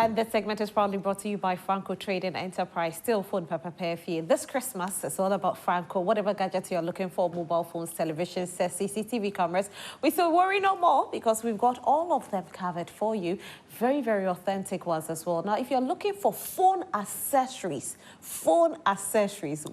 And this segment is proudly brought to you by Franco Trading Enterprise. Still phone prepare for you. This Christmas, it's all about Franco. Whatever gadget you're looking for, mobile phones, televisions, CCTV cameras, we still worry no more because we've got all of them covered for you. Very, very authentic ones as well. Now, if you're looking for phone accessories,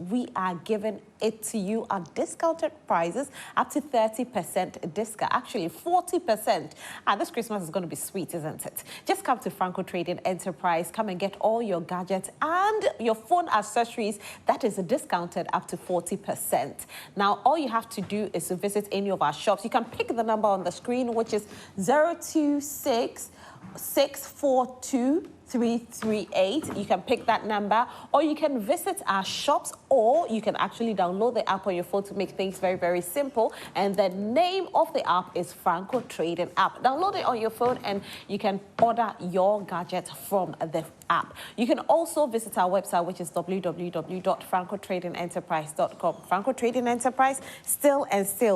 we are giving it to you at discounted prices, up to 30% discount, actually 40%. And this Christmas is going to be sweet, isn't it? Just come to Franco Trading Enterprise, come and get all your gadgets and your phone accessories that is discounted up to 40%. Now, all you have to do is to visit any of our shops. You can pick the number on the screen, which is 026 642 338. You can pick that number, or you can visit our shops, or you can actually download the app on your phone to make things very, very simple. And the name of the app is Franco Trading App. Download it on your phone and you can order your gadget from the app. You can also visit our website, which is www.francotradingenterprise.com. Franco Trading Enterprise, still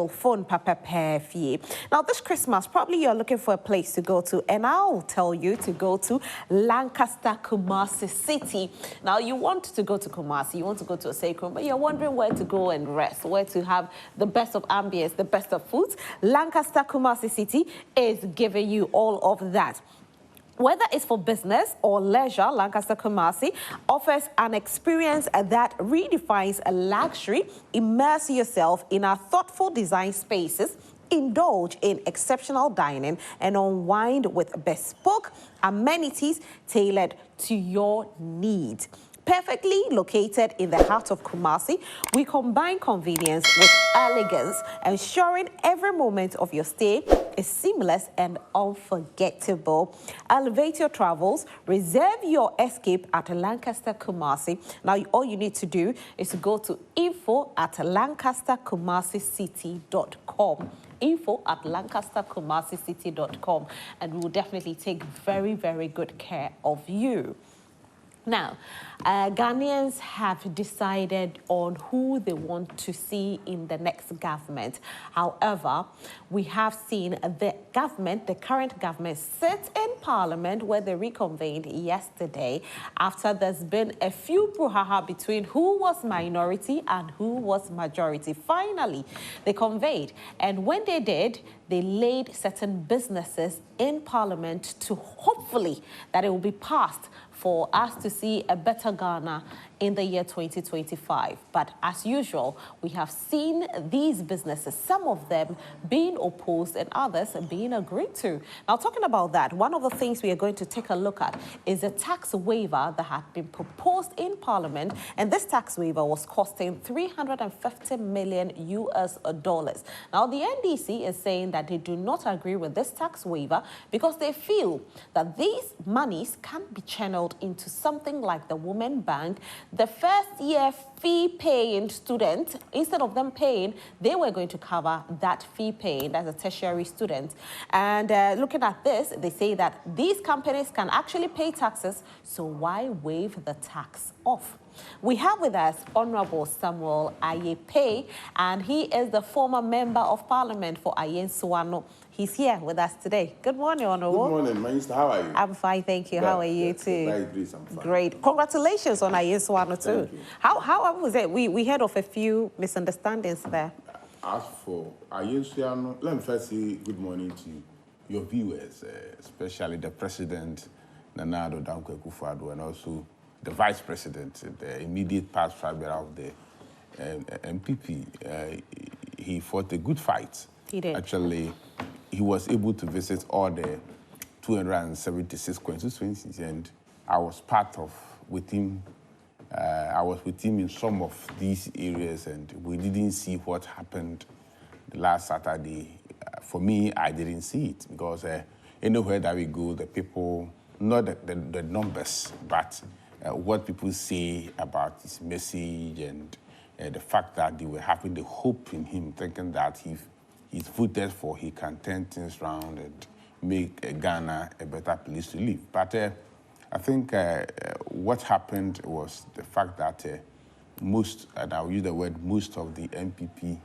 phone prepare for you. Now, this Christmas, probably you're looking for a place to go to, and I'll tell you to go to Lancaster Kumasi City. Now, you want to go to Kumasi, you want to go to a sacrum, but you're wondering where to go and rest, where to have the best of ambience, the best of foods. Lancaster Kumasi City is giving you all of that. Whether it's for business or leisure, Lancaster Kumasi offers an experience that redefines a luxury. Immerse yourself in our thoughtful design spaces, indulge in exceptional dining, and unwind with bespoke amenities tailored to your needs. Perfectly located in the heart of Kumasi, we combine convenience with elegance, ensuring every moment of your stay is seamless and unforgettable. Elevate your travels, reserve your escape at Lancaster Kumasi. Now, all you need to do is to go to info@lancasterkumasicity.com. info@lancasterkumasicity.com, and we will definitely take very, very good care of you. Now, Ghanaians have decided on who they want to see in the next government. However, we have seen the current government, sit in Parliament where they reconvened yesterday after there's been a few brouhaha between who was minority and who was majority. Finally, they convened, and when they did, they laid certain businesses in Parliament to hopefully that it will be passed for us to see a better Ghana in the year 2025. But as usual, we have seen these businesses, some of them being opposed and others being agreed to. Now, talking about that, one of the things we are going to take a look at is a tax waiver that had been proposed in Parliament, and this tax waiver was costing $350 million US. Now, the NDC is saying that they do not agree with this tax waiver because they feel that these monies can be channeled into something like the Women Bank. The first-year fee-paying student, instead of them paying, they were going to cover that fee-paying as a tertiary student. And looking at this, they say that these companies can actually pay taxes, so why waive the tax off? We have with us Honorable Samuel Ayeh-Paye, and he is the former Member of Parliament for Ayeh-Paye. He's here with us today. Good morning, Honorable. Good morning, Minister. How are you? I'm fine, thank you. How are you too? I'm fine. Great. Congratulations on Ayeh-Paye too. How was it? We heard of a few misunderstandings there. As for Ayeh-Paye, let me first say good morning to your viewers, especially the President, Nana Addo Dankwa Akufo-Addo, and also the Vice President, the immediate past fiber of the NPP. He fought a good fight. He did. Actually, he was able to visit all the 276 constituencies, and I was with him in some of these areas, and we didn't see what happened last Saturday. For me, I didn't see it because anywhere that we go, the people, not the numbers, but what people say about his message and the fact that they were having the hope in him, thinking that if he's voted for, he can turn things around and make Ghana a better place to live. But I think what happened was the fact that most, and I'll use the word most of the NPP,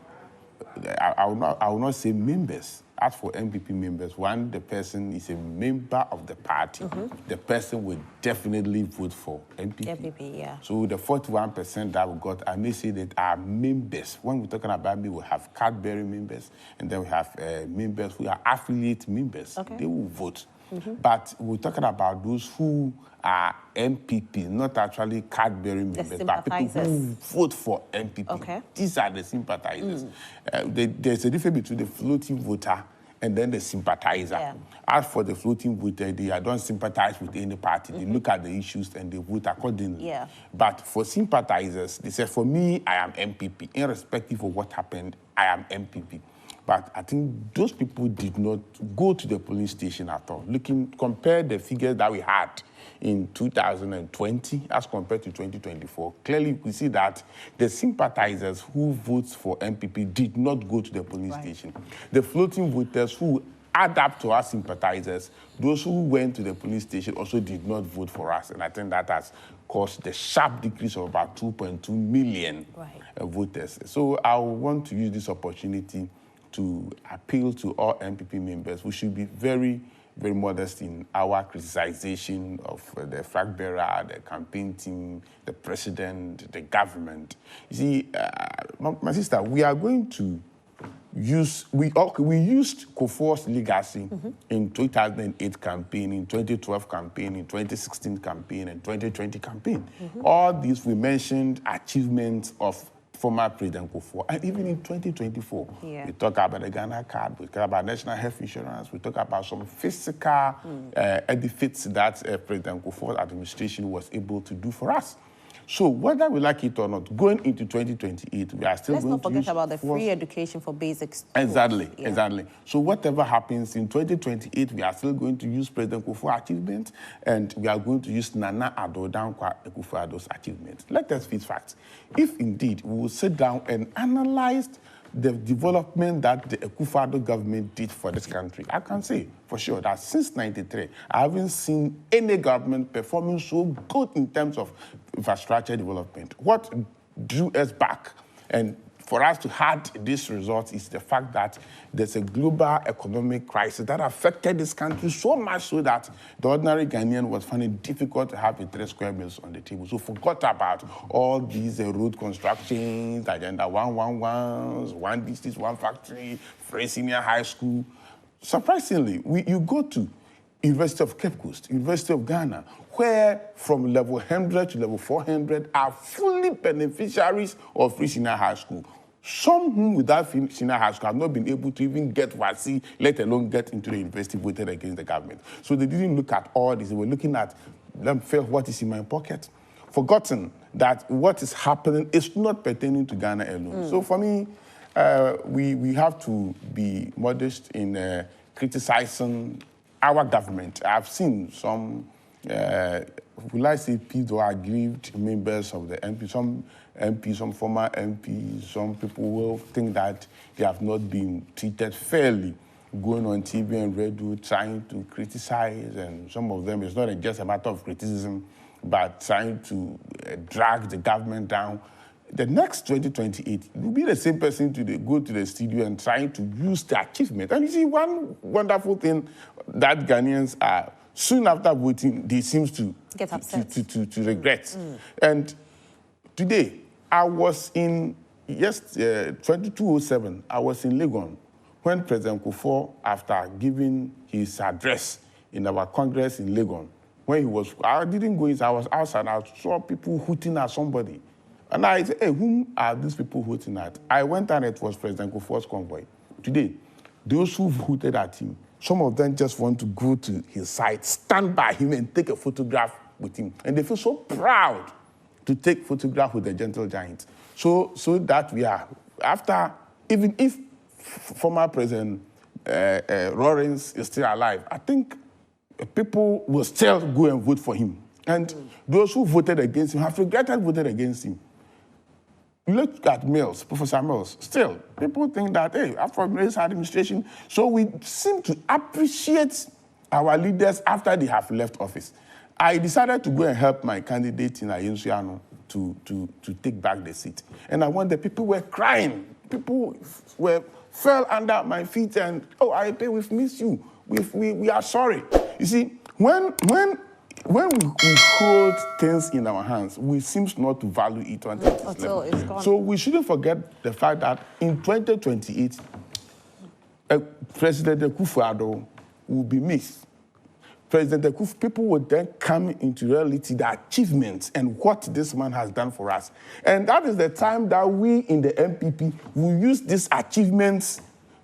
I will not say members, as for NPP members, one, the person is a member of the party. The person will definitely vote for NPP. NPP, yeah. So the 41% that we got, I may say that our members, when we're talking about me, we have card-bearing members, and then we have members who are affiliate members. Okay. They will vote. But we're talking about those who are NPP, not actually card-bearing members, but people who vote for NPP. Okay. These are the sympathizers. There's a difference between the floating voter and then the sympathizer. Yeah. As for the floating voter, they don't sympathize with any party. They look at the issues and they vote accordingly. Yeah. But for sympathizers, they say, for me, I am NPP. Irrespective of what happened, I am NPP. But I think those people did not go to the polling station at all. Compare the figures that we had in 2020 as compared to 2024. Clearly, we see that the sympathizers who vote for NPP did not go to the polling station. The floating voters who add up to our sympathizers, those who went to the polling station also did not vote for us. And I think that has caused the sharp decrease of about 2.2 million voters. So I want to use this opportunity to appeal to all NPP members. We should be very, very modest in our criticization of the flag bearer, the campaign team, the president, the government. You see, my sister, we are going to use, we used Kufuor's legacy in 2008 campaign, in 2012 campaign, in 2016 campaign, and 2020 campaign. All these we mentioned achievements of former President Kufuor, and even in 2024, we talk about the Ghana card, we talk about national health insurance, we talk about some physical benefits that President Kufuor's administration was able to do for us. So whether we like it or not, going into 2028, we are still going to Let's not forget about the free education for basic schools. Exactly, exactly. So whatever happens in 2028, we are still going to use President Kufuor's achievements, and we are going to use Nana Addo Dankwa Akufo-Addo's achievements. Let us face facts. If indeed we will sit down and analyze the development that the Akufo-Addo government did for this country, I can say for sure that since '93, I haven't seen any government performing so good in terms of infrastructure development. What drew us back and for us to have this result is the fact that there's a global economic crisis that affected this country so much so that the ordinary Ghanaian was finding it difficult to have 3 square meals on the table. So forgot about all these road constructions, Agenda 111s, one district, one factory, free senior high school. Surprisingly, you go to University of Cape Coast, University of Ghana, where from level 100 to level 400 are fully beneficiaries of free senior high school. Some who without senior high school have not been able to even get VASI, let alone get into the university, voted against the government. So they didn't look at all this. They were looking at, what is in my pocket? Forgotten that what is happening is not pertaining to Ghana alone. So for me, we have to be modest in criticizing our government. I've seen some, will I say, peeved or aggrieved members of the MP, some MPs, some former MPs, some people will think that they have not been treated fairly, going on TV and radio trying to criticize, and some of them, it's not just a matter of criticism, but trying to drag the government down. The next 2028 will be the same person to go to the studio and trying to use the achievement. And you see, one wonderful thing that Ghanaians are, soon after voting, they seem to get upset, to regret. And today, I was in 2207, I was in Legon when President Kufuor, after giving his address in our Congress in Legon, when he was, I didn't go inside, I was outside, I saw people hooting at somebody. And I said, hey, whom are these people hooting at? I went and it was President Kufuor's convoy. Today, those who hooted at him, some of them just want to go to his side, stand by him and take a photograph with him. And they feel so proud to take photograph with the gentle giant. So that we are, after, even if former President Lawrence is still alive, I think people will still go and vote for him. And those who voted against him have regretted voting against him. Look at Mills, Professor Mills. Still, people think that, hey, after Mills' administration, so we seem to appreciate our leaders after they have left office. I decided to go and help my candidate in Ayeh-Paye to take back the seat. And I want the people were crying people fell under my feet and, oh, Ayeh-Paye, we've missed you. We are sorry. You see, when we hold things in our hands, we seem not to value it until it's gone. So we shouldn't forget the fact that in 2028, President Akufo-Addo will be missed. President Akufo, people will then come into reality the achievements and what this man has done for us. And that is the time that we in the NPP will use these achievements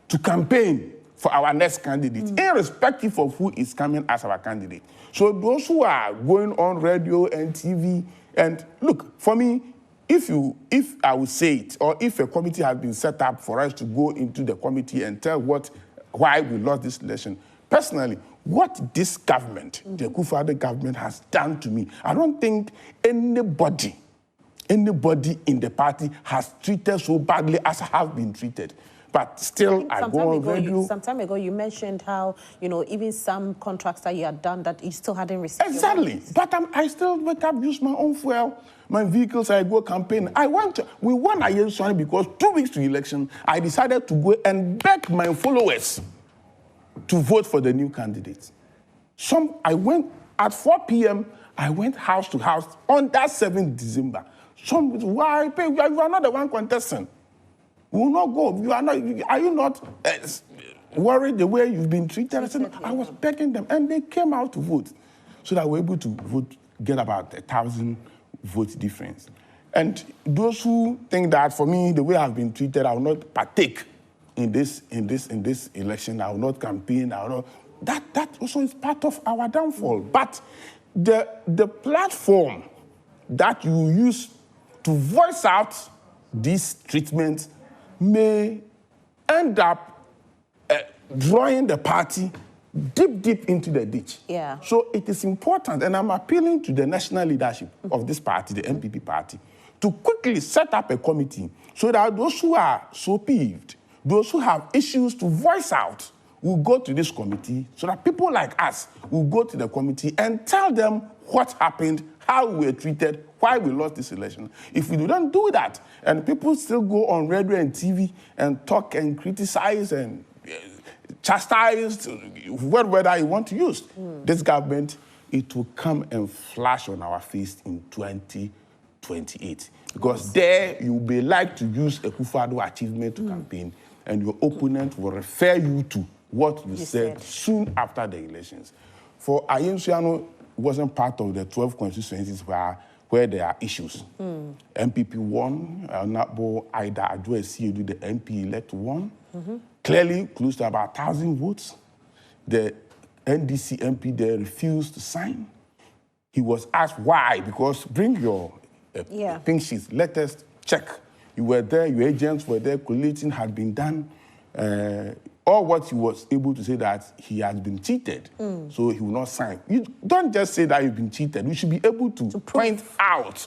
to campaign for our next candidate, irrespective of who is coming as our candidate. So those who are going on radio and TV, and look, for me, if I would say it, or if a committee has been set up for us to go into the committee and tell why we lost this election, personally, what this government, the Akufo-Addo government, has done to me, I don't think anybody in the party has treated so badly as I have been treated. But still, I go on radio. Some time ago, you mentioned how, even some contracts that you had done that you still hadn't received. Exactly. But I still wake up, use my own fuel, my vehicles, I go campaign. We won Ayeh-Paye because 2 weeks to election, I decided to go and beg my followers to vote for the new candidates. I went at 4 p.m., I went house to house on that 7th December. Some, why, you are not the one contestant. We will not go. Are you not worried the way you've been treated? I was begging them, and they came out to vote. So that we were able to vote, get about 1,000 vote difference. And those who think that, for me, the way I've been treated, I will not partake in this election. I will not campaign. I will not. That also is part of our downfall. But the platform that you use to voice out these treatments may end up drawing the party deep into the ditch. Yeah. So it is important, and I'm appealing to the national leadership of this party, the NPP party, to quickly set up a committee so that those who are so peeved, those who have issues to voice out, will go to this committee so that people like us will go to the committee and tell them what happened, how we were treated, why we lost this election. If we don't do that, and people still go on radio and TV and talk and criticize and chastise, whatever you want to use, this government, it will come and flash on our face in 2028. Because there you'll be like to use a Akufo-Addo achievement to campaign, and your opponent will refer you to what you said soon after the elections. For Ayeh-Paye wasn't part of the 12 constituencies where there are issues. NPP won, Nabo Ida Adwo-Esiedu, the MP-elect won. Clearly close to about 1,000 votes. The NDC MP there refused to sign. He was asked why, because bring your pink sheets, let us check. You were there, your agents were there, collating had been done. Or what he was able to say that he has been cheated, so he will not sign. You don't just say that you've been cheated. You should be able to point out,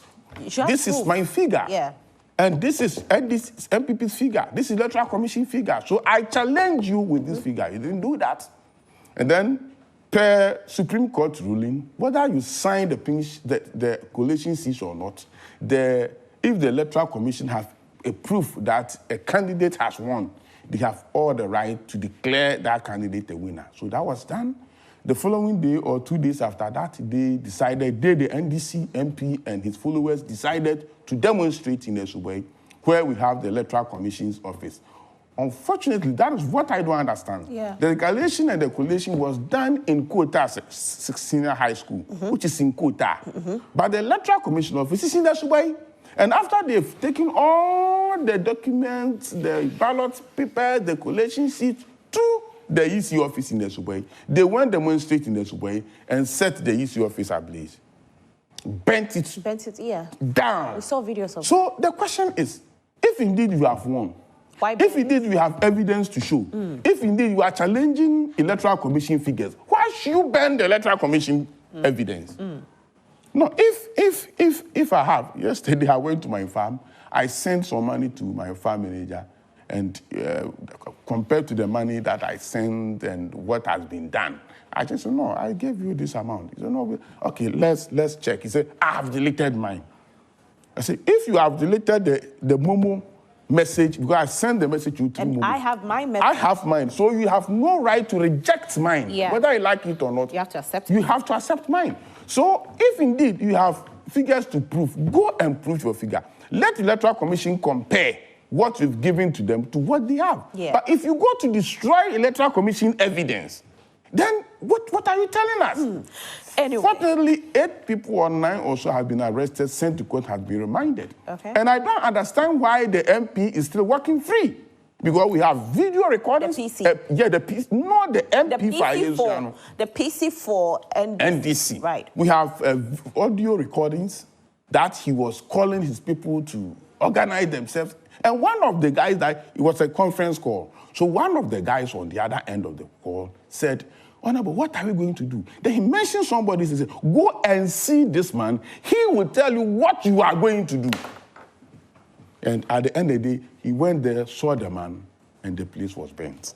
this is my figure. Yeah. And this is MPP's figure. This is Electoral Commission figure. So I challenge you with this figure. You didn't do that. And then, per Supreme Court ruling, whether you sign the collation cease or not, if the Electoral Commission has a proof that a candidate has won, they have all the right to declare that candidate a winner. So that was done. The following day or 2 days after that, the NDC MP and his followers decided to demonstrate in Esubwe, where we have the Electoral Commission's office. Unfortunately, that is what I don't understand. Yeah. The declaration and the collation was done in Kota Senior High School, which is in Kota. But the Electoral Commission office is in Esubwe. And after they've taken all the documents, the ballot papers, the collation sheet to the EC office in Esubwe, they went demonstrate in Esubwe and set the EC office ablaze. Bent it down. We saw videos of So the question is, if indeed you have won, if indeed you have evidence to show, if indeed you are challenging Electoral Commission figures, why should you burn the Electoral Commission evidence? No, if I have, yesterday I went to my farm, I sent some money to my farm manager, and compared to the money that I sent and what has been done, I just said, no, I gave you this amount. He said, no, okay, let's check. He said, I have deleted mine. I said, if you have deleted the Momo message, because I sent the message to you 3 moments. I have my message. I have mine. So you have no right to reject mine. Yeah. Whether you like it or not. You have to accept You it. have to accept mine. So if indeed you have figures to prove, go and prove your figure. Let the Electoral Commission compare what you've given to them to what they have. Yeah. But if you go to destroy Electoral Commission evidence, then what are you telling us? Anyway. Fortunately, 8 people or 9 or so have been arrested, sent to court, have been remanded. Okay. And I don't understand why the MP is still working free. Because we have video recordings. The PC. Yeah, the PC. Not the MP The PC for NDC. Right. We have audio recordings that he was calling his people to organize themselves. And one of the guys, it was a conference call. So one of the guys on the other end of the call said, Honorable, what are we going to do? Then he mentioned somebody, he said, go and see this man. He will tell you what you are going to do. And at the end of the day, he went there, saw the man, and the place was burnt.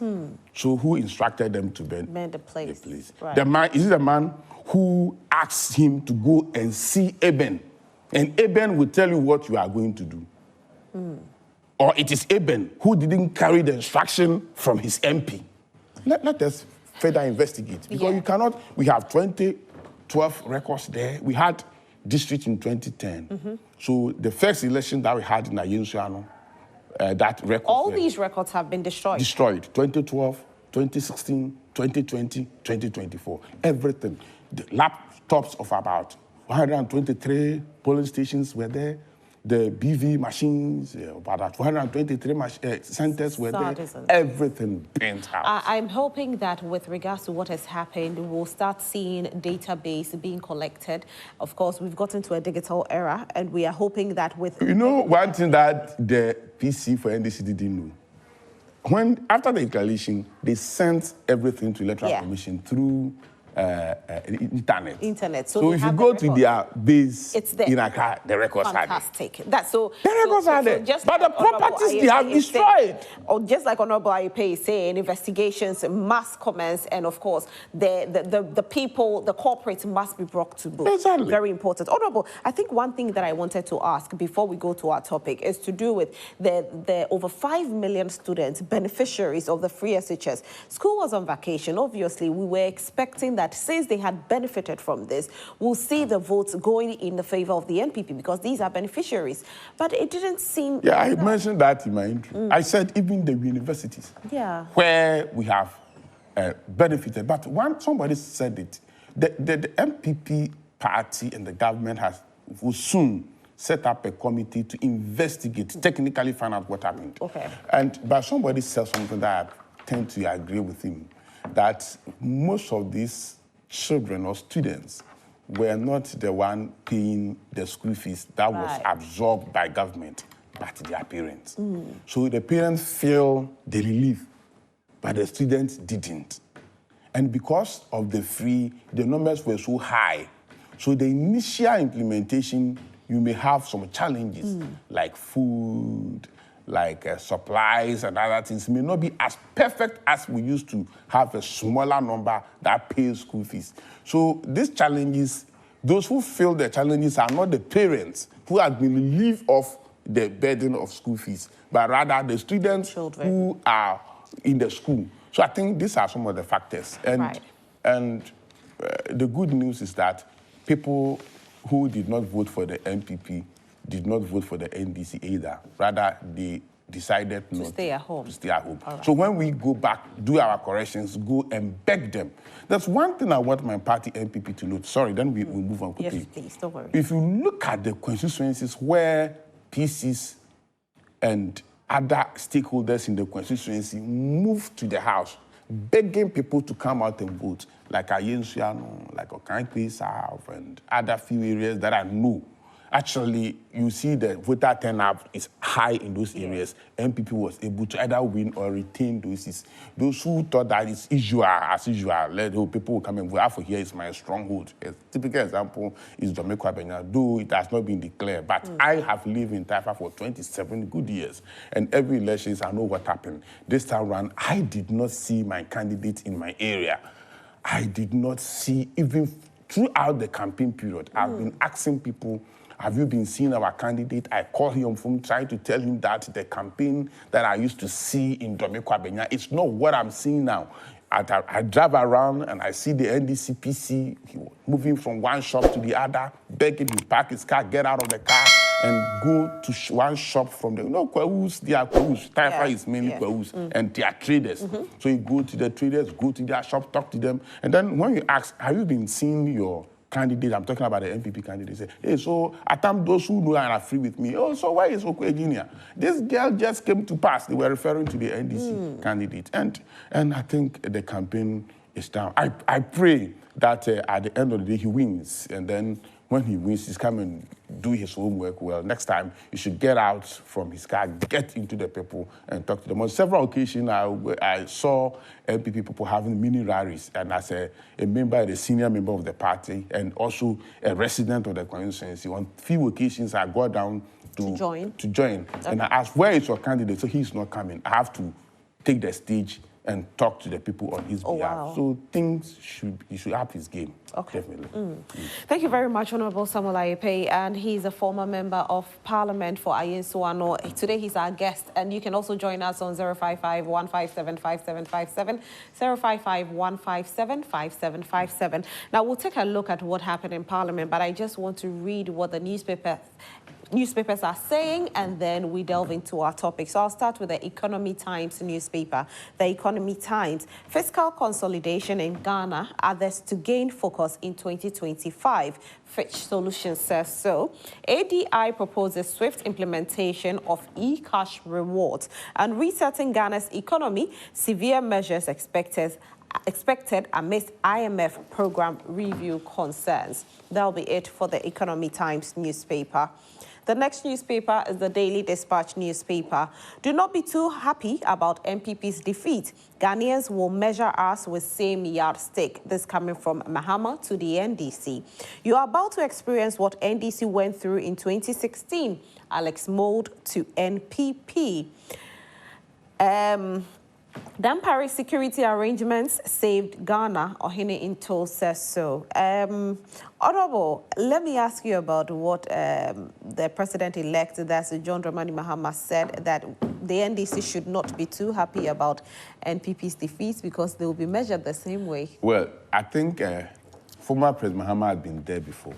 So who instructed them to burn the place? Right. The man, is it the man who asked him to go and see Eben? And Eben will tell you what you are going to do. Or it is Eben who didn't carry the instruction from his MP. Let us further investigate. Because you cannot, we have 2012 records there. We had district in 2010. So the first election that we had in Ayeh-Paye, that record. All these records have been destroyed. Destroyed. 2012, 2016, 2020, 2024. Everything. The laptops of about 123 polling stations were there. The BV machines, about 123 centers were there. Everything bent out. I'm hoping that with regards to what has happened, we'll start seeing database being collected. Of course, we've gotten to a digital era, and we are hoping that with... You know, one thing that the PC for NDC didn't know. After the installation, they sent everything to Electoral Commission through internet. So if you go to their base in Accra, the records fantastic. are there. That's so. The records are there. But the properties they have destroyed. Or just like Honorable Ayeh-Paye is saying, investigations must commence, and of course, the people, the corporates must be brought to book. Exactly. Very important. Honorable, I think one thing that I wanted to ask before we go to our topic is to do with the over 5 million students, beneficiaries of the free SHS. School was on vacation. Obviously, we were expecting that since they had benefited from this, we'll see the votes going in the favor of the NPP because these are beneficiaries. But it didn't seem... Yeah, I mentioned that in my intro. I said even the universities where we have benefited. But somebody said it, the NPP party and the government will soon set up a committee to investigate, technically find out what happened. Okay. But somebody said something that I tend to agree with him, that most of these children or students were not the one paying the school fees that was absorbed by government, but their parents. So the parents feel the relief, but the students didn't. And because of the free, the numbers were so high. So the initial implementation, you may have some challenges like food, like supplies and other things may not be as perfect as we used to have a smaller number that pays school fees. So these challenges, those who feel the challenges are not the parents who have been relieved of the burden of school fees, but rather the students who are in the school. So I think these are some of the factors. And the good news is that people who did not vote for the NPP did not vote for the NDC either. Rather, they decided to stay at home. Right. So when we go back, do our corrections, go and beg them. That's one thing I want my party NPP to note. Sorry, then we'll move on quickly. Yes, please, don't worry. If you look at the constituencies where PCs and other stakeholders in the constituency move to the House, begging people to come out and vote, like Ayeh-Paye, like Ayeh-Paye South, and other few areas that I know. Actually, you see the voter turnout is high in those areas. NPP was able to either win or retain those seats. Those who thought that it's usual, as usual, people will come and vote. After here is my stronghold. A typical example is Jamaica Benya, though it has not been declared. But I have lived in Taifa for 27 good years. And every elections, I know what happened. This time around, I did not see my candidate in my area. I did not see, even throughout the campaign period, I've been asking people, have you been seeing our candidate? I call him on phone trying to tell him that the campaign that I used to see in Domekwa Benya, it's not what I'm seeing now. I drive around and I see the NDCPC moving from one shop to the other, begging him to park his car, get out of the car, and go to one shop from the, Kwehus, they are Kwehus. Taifa is mainly Kwehus, and they are traders. So you go to the traders, go to their shop, talk to them, and then when you ask, have you been seeing your candidate? I'm talking about the NPP candidate. Say, hey, so I think those who know and are free with me. Oh, so why is Okwe Junior? This girl just came to pass. They were referring to the NDC candidate, and I think the campaign is down. I pray that at the end of the day he wins, and then when he wins, he's come and do his homework well. Next time, he should get out from his car, get into the people and talk to them. On several occasions, I saw NPP people having mini rallies, and as a member, a senior member of the party, and also a resident of the constituency, on few occasions, I go down to join. Okay. And I asked, where is your candidate? So he's not coming. I have to take the stage and talk to the people on his behalf. Wow. So he should up his game, definitely. Thank you very much, Honorable Samuel Ayeh-Paye, and he's a former member of Parliament for Ayin-Suano. Today he's our guest, and you can also join us on 055-157-5757, 055-157-5757. Now, we'll take a look at what happened in Parliament, but I just want to read what the newspapers are saying, and then we delve into our topic. So I'll start with the Economy Times newspaper. The Economy Times: fiscal consolidation in Ghana, others to gain focus in 2025. Fitch Solutions says so. ADI proposes swift implementation of e-cash rewards, and resetting Ghana's economy, severe measures expected amidst IMF program review concerns. That'll be it for the Economy Times newspaper. The next newspaper is the Daily Dispatch newspaper. Do not be too happy about NPP's defeat. Ghanaians will measure us with same yardstick. This coming from Mahama to the NDC. You are about to experience what NDC went through in 2016. Alex Mould to NPP. Dampari security arrangements saved Ghana, Ohene Into says so. Honorable, let me ask you about what the president-elect, that's John Dramani Mahama, said, that the NDC should not be too happy about NPP's defeat because they will be measured the same way. Well, I think former President Mahama had been there before,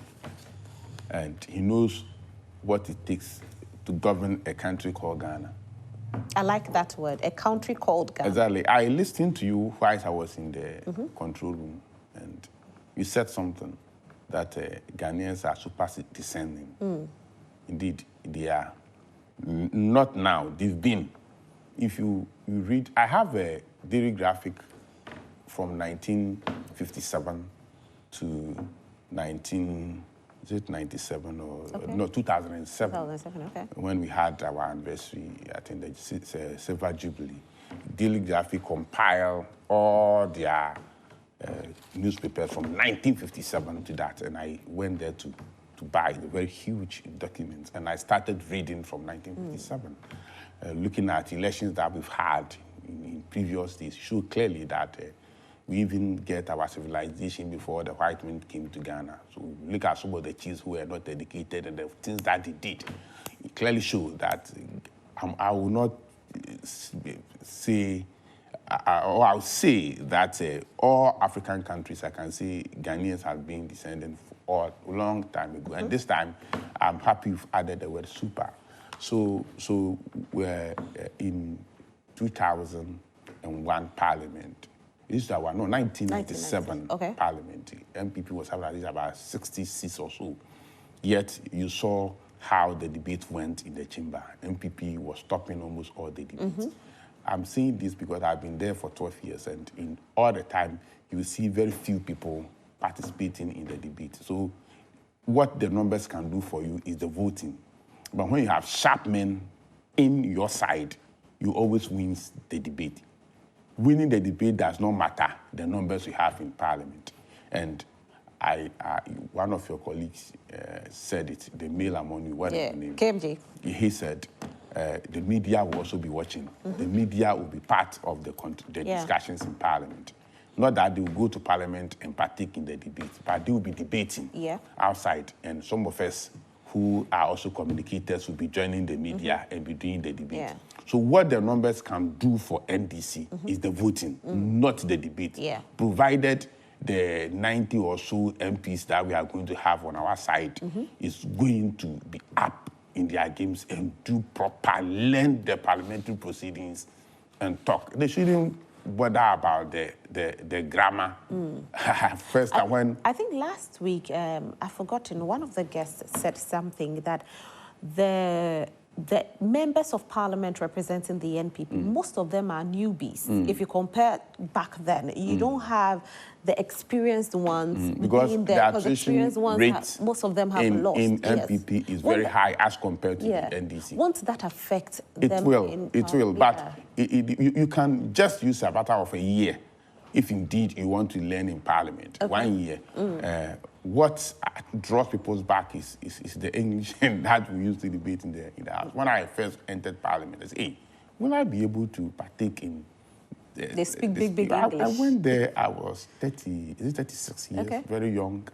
and he knows what it takes to govern a country called Ghana. I like that word, a country called Ghana. Exactly. I listened to you while I was in the control room, and you said something that Ghanaians are super descending. Indeed, they are. Not now, they've been. If you read, I have a daily graphic from 1957 to 1997 or no, 2007. 2007, okay. When we had our anniversary, I think the Silver Jubilee. Daily Graphic compiled all their newspapers from 1957 to that, and I went there to buy the very huge documents, and I started reading from 1957, looking at elections that we've had in previous days. Show clearly that we even get our civilization before the white men came to Ghana. So look at some of the chiefs who were not educated and the things that they did. It clearly shows that I will not say, or I'll say that all African countries, I can say Ghanaians have been descended for a long time ago. And this time, I'm happy you've added the word super. So we're in 2001 Parliament. This is our 1997 Parliamentary. NPP was having at least about 60 seats or so. Yet you saw how the debate went in the chamber. NPP was stopping almost all the debates. I'm saying this because I've been there for 12 years, and in all the time, you see very few people participating in the debate. So what the numbers can do for you is the voting. But when you have sharp men in your side, you always win the debate. Winning the debate does not matter the numbers you have in Parliament. And one of your colleagues said it, the male among you, what is the name? KMJ. He said the media will also be watching. The media will be part of the discussions in Parliament. Not that they will go to Parliament and partake in the debate, but they will be debating outside. And some of us who are also communicators will be joining the media and be doing the debate. Yeah. So what the numbers can do for NDC is the voting, not the debate. Yeah. Provided the 90 or so MPs that we are going to have on our side is going to be up in their games and do proper, learn the parliamentary proceedings and talk. They shouldn't bother about the grammar. First, I think last week, I've forgotten, one of the guests said something that the members of parliament representing the NPP, most of them are newbies. If you compare back then, you don't have the experienced ones. Because the attrition rate most of them have lost. in NPP is very high as compared to the NDC. Won't that affect them? It will, but you can just use a matter of a year if indeed you want to learn in parliament. Okay. 1 year. What draws people back is the English that we used to debate in the House. When I first entered parliament, I said, hey, will I be able to partake in they speak big English. I went there, I was 36 years, very young.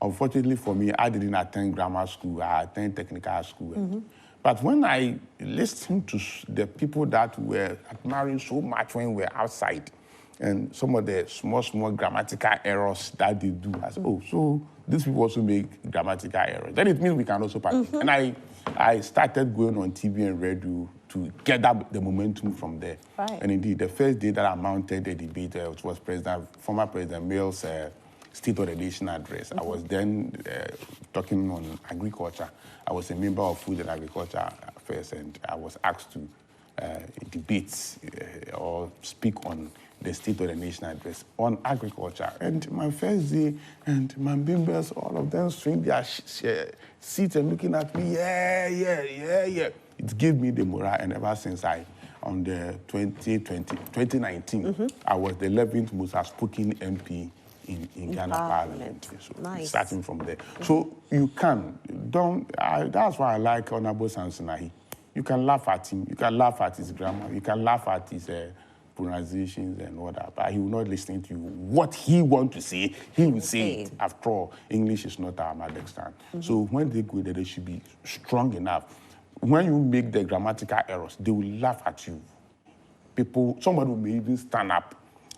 Unfortunately for me, I didn't attend grammar school, I attended technical school. But when I listened to the people that were admiring so much when we were outside, and some of the small grammatical errors that they do, I said, oh, so these people also make grammatical errors. Then it means we can also partake. And I started going on TV and radio to get up the momentum from there. Right. And indeed, the first day that I mounted the debate, which was former President Mills' State of the Nation address, I was then talking on agriculture. I was a member of Food and Agriculture Affairs, and I was asked to debate or speak on the State of the Nation address on agriculture. And my first day, and my members, all of them swing their seats and looking at me, yeah. It gave me the morale, and ever since on the 2019, I was the 11th most outspoken MP in Ghana Parliament. So nice. Starting from there. So you that's why I like Honorable Sansonahi. You can laugh at him, you can laugh at his grammar, you can laugh at his pronunciations and all that, but he will not listen to you. What he wants to say, he will say it. After all, English is not our mother tongue. So when they go there, they should be strong enough. When you make the grammatical errors, they will laugh at you. Somebody may even stand up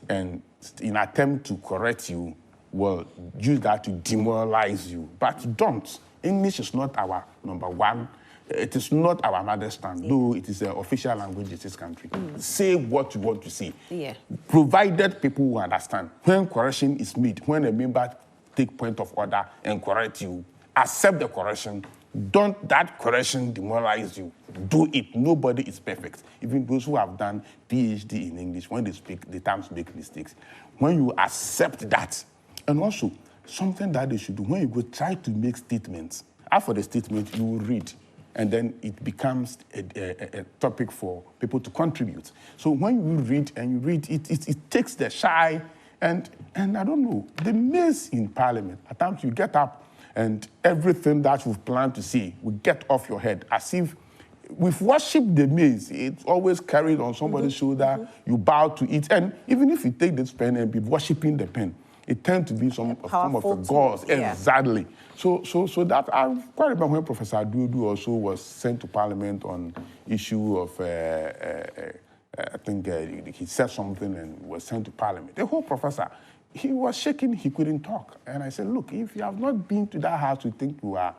and in attempt to correct you, will use that to demoralize you. But don't. English is not our number one. It is not our mother tongue, though it is the official language in this country. Say what you want to say. Yeah. Provided people will understand. When correction is made, when a member take point of order and correct you, accept the correction. Don't that correction demoralize you. Do it. Nobody is perfect. Even those who have done PhD in English, when they speak, they sometimes make mistakes. When you accept that, and also something that they should do, when you go try to make statements, after the statement, you will read. And then it becomes a topic for people to contribute. So when you read and you read, it takes the shy, and I don't know, the mess in Parliament. At times you get up and everything that you've planned to say will get off your head, as if we've worshipped the maize. It's always carried on somebody's shoulder. You bow to it. And even if you take this pen and be worshipping the pen, it tends to be some form of a god. Yeah. Exactly. So that I quite remember when Professor Dudu also was sent to Parliament on issue of I think he said something and was sent to Parliament. The whole professor, he was shaking. He couldn't talk. And I said, look, if you have not been to that house, you think you are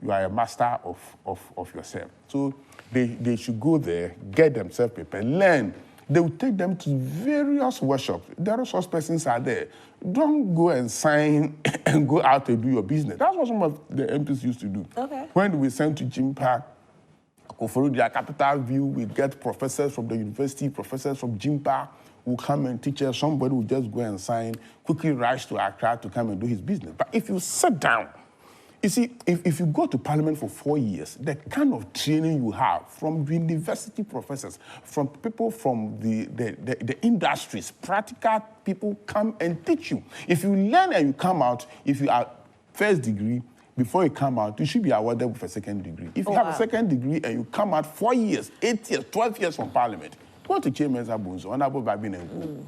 a master of yourself. So they should go there, get themselves prepared, learn. They will take them to various workshops. The resource persons are there. Don't go and sign and go out to do your business. That's what some of the MPs used to do. Okay. When we sent to Jimpa, Koforudia, Capital View, we get professors from the university, professors from Jimpa who come and teach us. Somebody will just go and sign, quickly rush to Accra to come and do his business. But if you sit down, you see, if you go to Parliament for 4 years, the kind of training you have from university professors, from people from the industries, practical people come and teach you. If you learn and you come out, if you are first degree, before you come out, you should be awarded with a second degree. If you have a second degree and you come out 4 years, 8 years, 12 years from Parliament, Go to Chairman's Abunzo, Honorable Babin and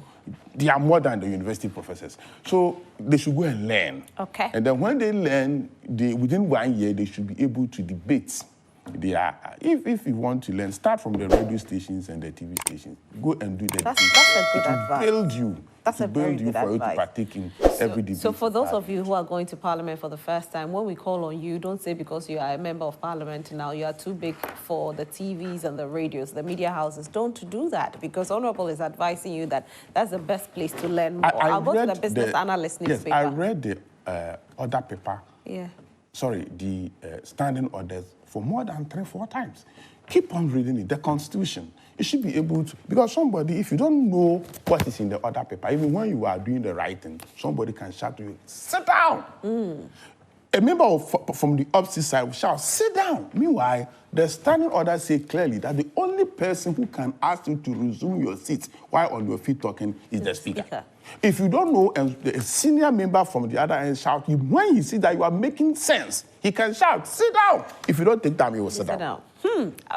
They are more than the university professors. So they should go and learn. Okay. And then when they learn, within 1 year, they should be able to debate. If you want to learn, start from the radio stations and the TV stations. Go and do the That's a good advice. Build you. That's a very good advice. For you to partake in every debate. So for those of you who are going to Parliament for the first time, when we call on you, don't say because you are a member of Parliament now, you are too big for the TVs and the radios, the media houses. Don't do that, because Honorable is advising you that that's the best place to learn more. I'll go to the business analyst newspaper. Yes, I read the order paper. Yeah. Sorry, the standing orders for more than 3-4 times. Keep on reading it. The Constitution. You should be able to, because somebody, if you don't know what is in the order paper, even when you are doing the writing, somebody can shout to you, sit down. A member from the opposite side will shout, sit down. Meanwhile, the standing order says clearly that the only person who can ask you to resume your seat while on your feet talking is the speaker. If you don't know, and a senior member from the other end shout, when he sees that you are making sense, he can shout, sit down. If you don't take time, he will sit down.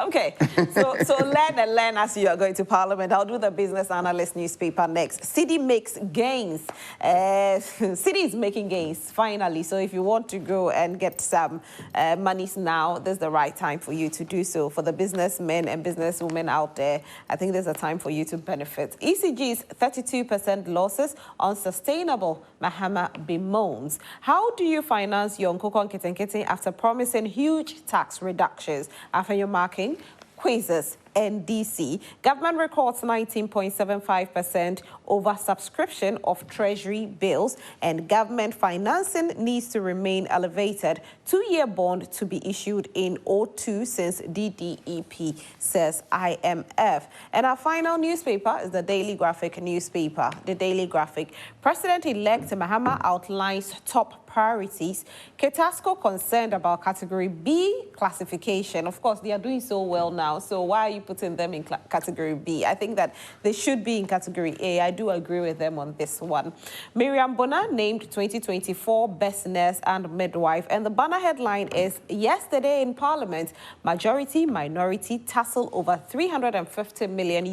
Okay. So learn as you are going to Parliament. I'll do the business analyst newspaper next. City makes gains. City is making gains, finally. So if you want to go and get some monies now, this is the right time for you to do so. For the businessmen and businesswomen out there, I think there's a time for you to benefit. ECG's 32% losses on sustainable Mahama bemoans. How do you finance your Nkoko Nkete after promising huge tax reductions? After your marking, quizzes, NDC. Government records 19.75% oversubscription of Treasury bills, and government financing needs to remain elevated. 2-year bond to be issued in 02 since DDEP, says IMF. And our final newspaper is the Daily Graphic newspaper. The Daily Graphic. President-elect Mahama outlines top priorities. Ketasco concerned about Category B classification. Of course, they are doing so well now, so why are you putting them in Category B? I think that they should be in Category A. I do agree with them on this one. Miriam Bona named 2024 Best Nurse and Midwife, and the banner headline is, yesterday in Parliament, majority minority tussle over $350 million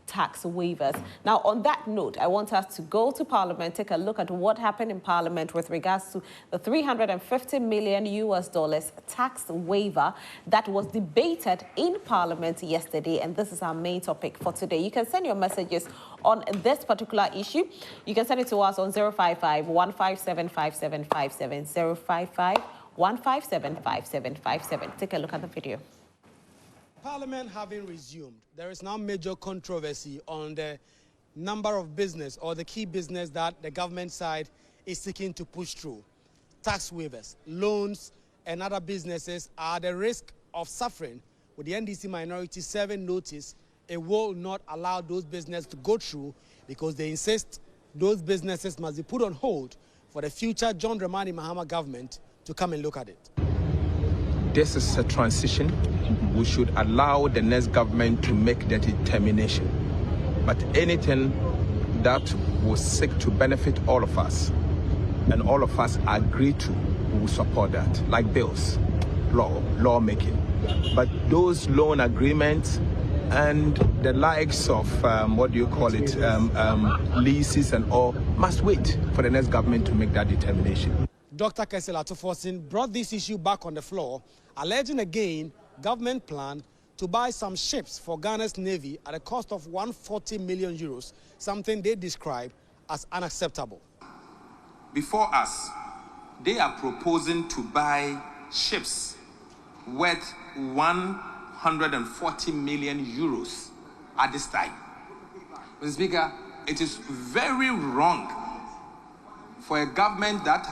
tax waivers. Now, on that note, I want us to go to Parliament, take a look at what happened in Parliament with regards to the $350 million tax waiver that was debated in Parliament yesterday, and this is our main topic for today. You can send your messages on this particular issue. You can send it to us on 055-157-5757, 055-157-5757. Take a look at the video. Parliament having resumed, there is now major controversy on the number of business or the key business that the government side is seeking to push through. Tax waivers, loans, and other businesses are at the risk of suffering, with the NDC minority serving notice it will not allow those businesses to go through because they insist those businesses must be put on hold for the future John Dramani Mahama government to come and look at it. This is a transition. We should allow the next government to make that determination. But anything that will seek to benefit all of us, and all of us agree to, we will support that, like bills, lawmaking. But those loan agreements and the likes of, leases and all, must wait for the next government to make that determination. Dr. Kessel Atuforsin brought this issue back on the floor, alleging again government plan to buy some ships for Ghana's Navy at a cost of 140 million euros, something they describe as unacceptable. Before us, they are proposing to buy ships worth 140 million euros at this time. Mr. Speaker, it is very wrong for a government that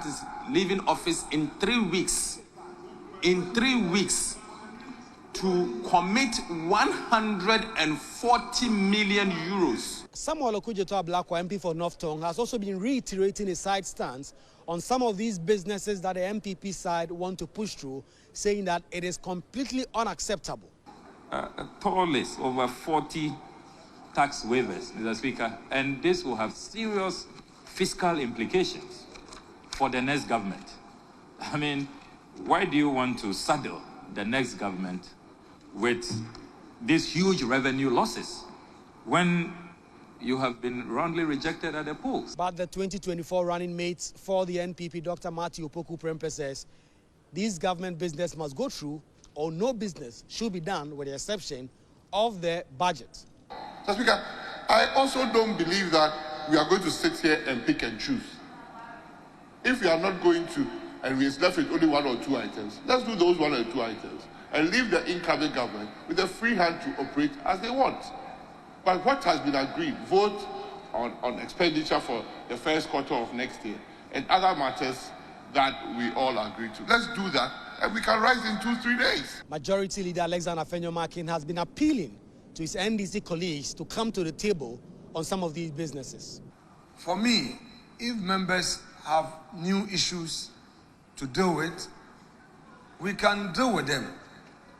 is leaving office in 3 weeks, to commit 140 million euros. Samuel Okujeto Ablakwa, MP for North Tongue, has also been reiterating his side stance on some of these businesses that the NPP side want to push through, saying that it is completely unacceptable. A tall list, over 40 tax waivers, Mr. Speaker, and this will have serious fiscal implications for the next government. I mean, why do you want to saddle the next government with these huge revenue losses when you have been roundly rejected at the polls. But the 2024 running mates for the NPP, Dr. Matthew Opoku Prempeh, says these government business must go through or no business should be done with the exception of the budget. Mr. Speaker, I also don't believe that we are going to sit here and pick and choose. If we are not going to, and we are left with only 1 or 2 items, let's do those 1 or 2 items and leave the incoming government with a free hand to operate as they want. But what has been agreed, vote on expenditure for the first quarter of next year and other matters that we all agree to. Let's do that, and we can rise in 2-3 days. Majority Leader Alexander Afenyo-Markin has been appealing to his NDC colleagues to come to the table on some of these businesses. For me, if members have new issues to deal with, we can deal with them.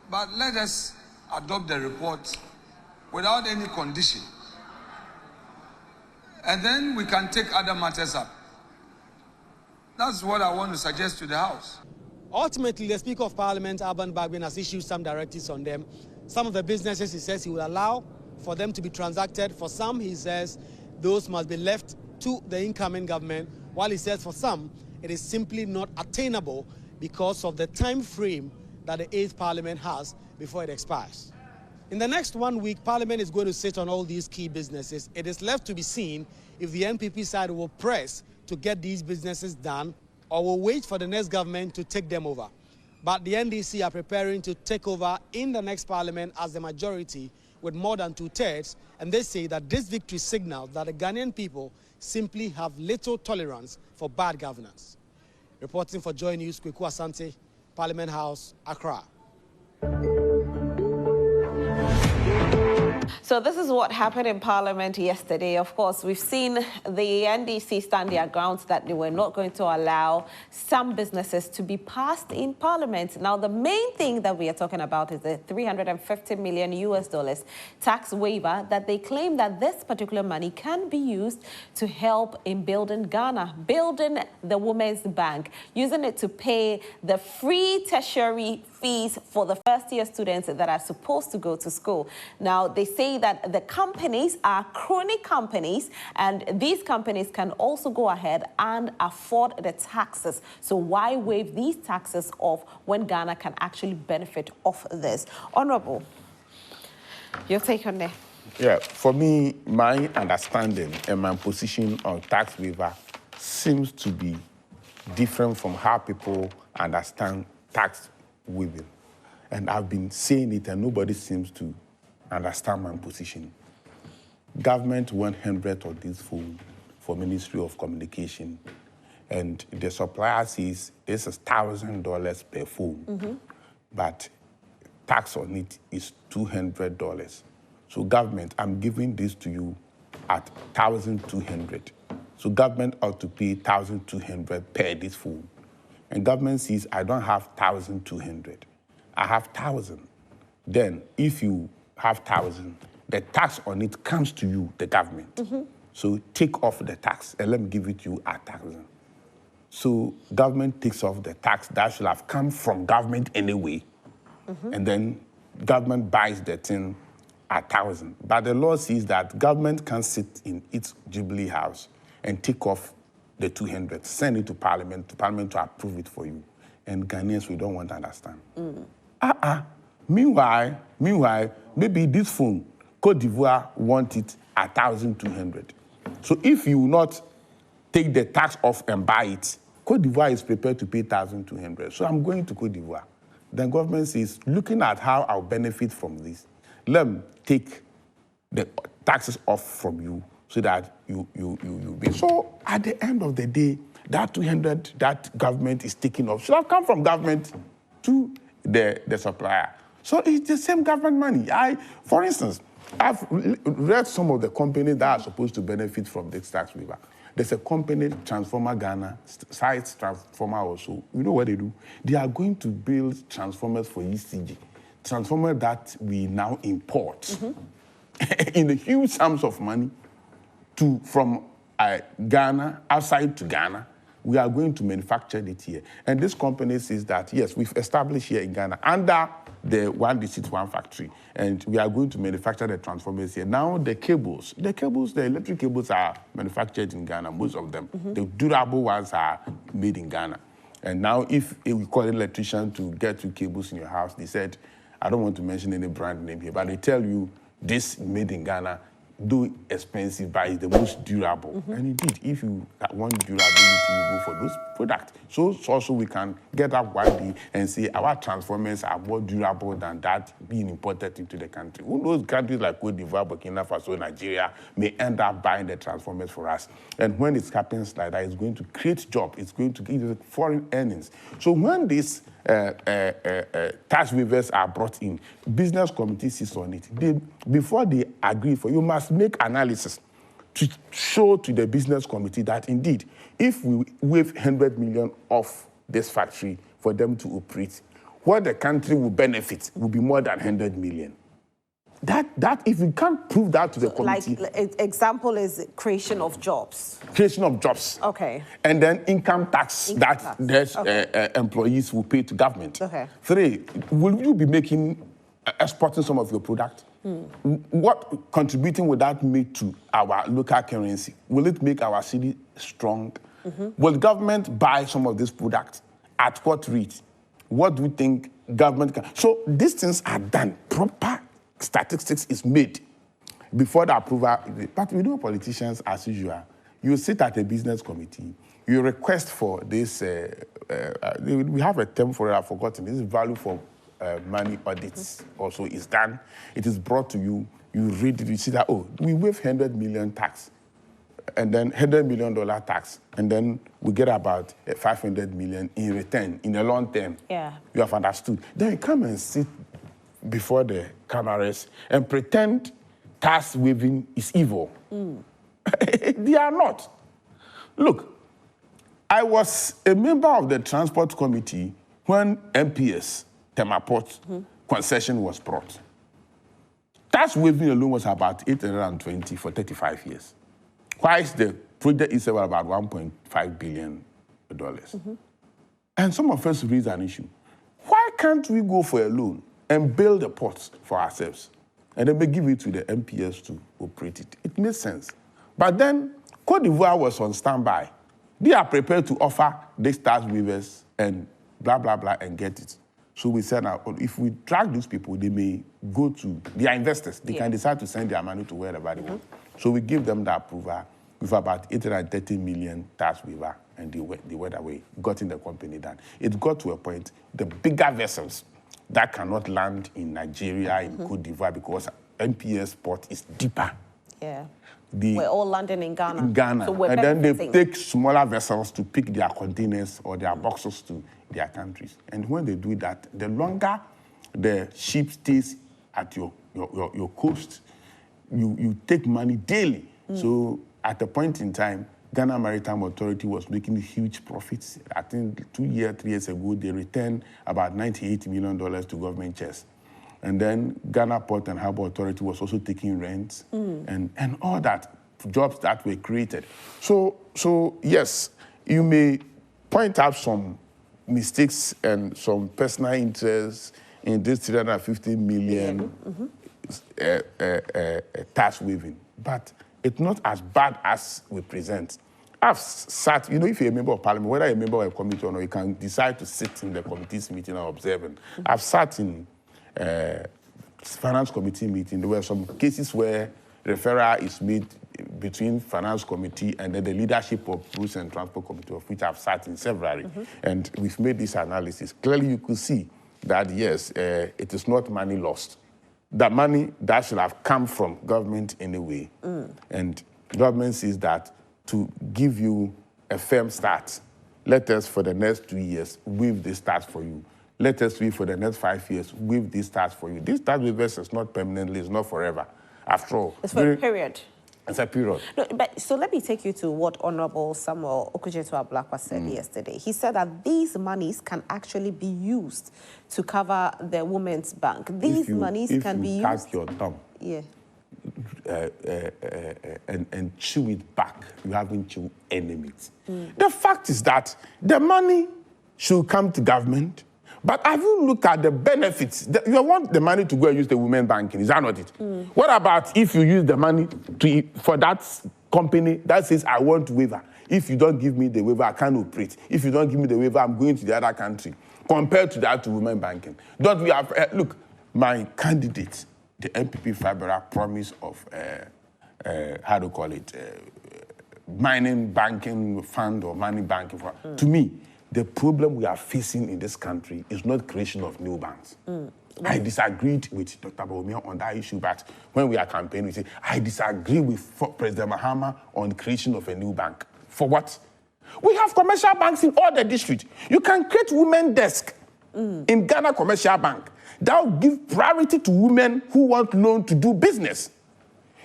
But let us adopt the report without any condition. And then we can take other matters up. That's what I want to suggest to the House. Ultimately, the Speaker of Parliament, Alban Bagbin, has issued some directives on them. Some of the businesses, he says, he will allow for them to be transacted. For some, he says, those must be left to the incoming government, while he says for some, it is simply not attainable because of the time frame that the 8th Parliament has before it expires. In the next 1 week, Parliament is going to sit on all these key businesses. It is left to be seen if the NPP side will press to get these businesses done or will wait for the next government to take them over. But the NDC are preparing to take over in the next Parliament as the majority with more than 2/3, and they say that this victory signals that the Ghanaian people simply have little tolerance for bad governance. Reporting for Joy News, Kweku Asante, Parliament House, Accra. So this is what happened in Parliament yesterday. Of course, we've seen the NDC stand their grounds that they were not going to allow some businesses to be passed in Parliament. Now, the main thing that we are talking about is the $350 million tax waiver that they claim that this particular money can be used to help in building Ghana, building the Women's Bank, using it to pay the free tertiary fees for the first-year students that are supposed to go to school. Now, they say that the companies are crony companies, and these companies can also go ahead and afford the taxes. So why waive these taxes off when Ghana can actually benefit off this? Honorable, your take on that? Yeah, for me, my understanding and my position on tax waiver seems to be different from how people understand tax waiving. And I've been saying it and nobody seems to understand my position. Government went 100 of this phone for Ministry of Communication, and the supplier says this is $1,000 per phone, but tax on it is $200. So government, I'm giving this to you at $1,200. So government ought to pay $1,200 per this phone. And government says, I don't have $1,200. I have $1,000. Then if you have $1,000, the tax on it comes to you, the government. So take off the tax and let me give it to you at $1,000. So government takes off the tax that should have come from government anyway. And then government buys the thing at $1,000. But the law says that government can sit in its Jubilee House and take off the $200, send it to Parliament to approve it for you. And Ghanaians, we don't want to understand. Meanwhile, maybe this phone, Côte d'Ivoire want it at $1,200. So if you not take the tax off and buy it, Côte d'Ivoire is prepared to pay $1,200. So I'm going to Côte d'Ivoire. The government says, looking at how I'll benefit from this, let me take the taxes off from you so that you pay. So at the end of the day, that $200 that government is taking off should have come from government to the supplier. So it's the same government money. For instance, I've read some of the companies that are supposed to benefit from this tax waiver. There's a company, Transformer Ghana, Sites Transformer also. You know what they do? They are going to build transformers for ECG. Transformers that we now import in the huge sums of money from Ghana, outside to Ghana. We are going to manufacture it here. And this company says that, yes, we've established here in Ghana under the one district, one factory. And we are going to manufacture the transformers here. Now the electric cables are manufactured in Ghana, most of them. The durable ones are made in Ghana. And now if we call an electrician to get 2 cables in your house, they said, I don't want to mention any brand name here, but they tell you this made in Ghana, though expensive, but it's the most durable. And indeed, if you want durability, you go for those products. So also we can get up one day and say our transformers are more durable than that being imported into the country. Who knows, countries like Cote d'Ivoire, Burkina Faso, Nigeria may end up buying the transformers for us. And when it happens like that, it's going to create jobs. It's going to give foreign earnings. So when these tax waivers are brought in, business committee sits on it. Before they agree for, you must make analysis to show to the business committee that indeed, if we waive 100 million off this factory for them to operate, what the country will benefit will be more than 100 million. That if we can't prove that to the committee... Like, example is creation of jobs. Creation of jobs. Okay. And then income tax that employees will pay to government. Okay. 3, will you be exporting some of your product? What contributing will that make to our local currency? Will it make our city strong? Will government buy some of this product? At what rate? What do we think government can... So these things are done. Proper statistics is made before the approval. But we know politicians, as usual, you sit at a business committee, you request for this, we have a term for it, I've forgotten, this is value for money audits also is done. It is brought to you, you read it, you see that, oh, we waive 100 million tax, and then $100 million tax, and then we get about 500 million in return in the long term. Yeah. You have understood. Then you come and sit before the cameras and pretend tax waiving is evil. They are not. Look, I was a member of the transport committee when MPS, Temaport, concession was brought. Tax waiving alone was about 820 for 35 years. Whilst the project is about $1.5 billion. And some of us raise an issue. Why can't we go for a loan and build the ports for ourselves, and then we give it to the MPS to operate it? It makes sense. But then Cote d'Ivoire was on standby. They are prepared to offer these tax waivers and blah, blah, blah, and get it. So we said, now, if we track these people, they may go to, they are investors. They can decide to send their money to wherever they want. So we give them the approval with about 830 million tax waiver, and they went away, got in the company done. It got to a point, the bigger vessels that cannot land in Nigeria, in Cote d'Ivoire, because NPS port is deeper. Yeah. We're all landing in Ghana. In Ghana. So and then they take smaller vessels to pick their containers or their boxes to their countries. And when they do that, the longer the ship stays at your coast, you take money daily. So at a point in time, Ghana Maritime Authority was making huge profits. I think 3 years ago, they returned about $98 million to government chest. And then Ghana Port and Harbour Authority was also taking rents and all that, jobs that were created. So yes, you may point out some mistakes and some personal interests in this 350 million tax waiving, but it's not as bad as we present. I've sat, if you're a member of parliament, whether you're a member of a committee or not, you can decide to sit in the committee's meeting or observing. I've sat in finance committee meeting. There were some cases where referral is made between finance committee and then the leadership of Roads and Transport Committee, of which I've sat in several. And we've made this analysis. Clearly, you could see that, yes, it is not money lost. The money that should have come from government in a way. And government says that to give you a firm start, let us, for the next 2 years, waive this tax for you. Let us wait for the next 5 years, waive this tax for you. This tax waivers is not permanently, it's not forever. After all. It's for a period. It's a period. No, but so let me take you to what Honorable Samuel Okudzeto-Ablakwa said yesterday. He said that these monies can actually be used to cover the Women's Bank. These monies can be used... If you cut your tongue and chew it back, you haven't chewed any meat. The fact is that the money should come to government, But have you looked at the benefits? You want the money to go and use the women banking, is that not it? What about if you use the money for that company that says, I want waiver. If you don't give me the waiver, I can't operate. If you don't give me the waiver, I'm going to the other country. Compared to that to women banking. Don't we have, look, my candidate, the NPP Fibera promise of, how do you call it, mining banking fund or money banking fund. To me, the problem we are facing in this country is not creation of new banks. I disagreed with Dr. Bawumia on that issue, but when we are campaigning, we say, I disagree with President Mahama on creation of a new bank. For what? We have commercial banks in all the districts. You can create women desk in Ghana Commercial Bank. That will give priority to women who want loan to do business.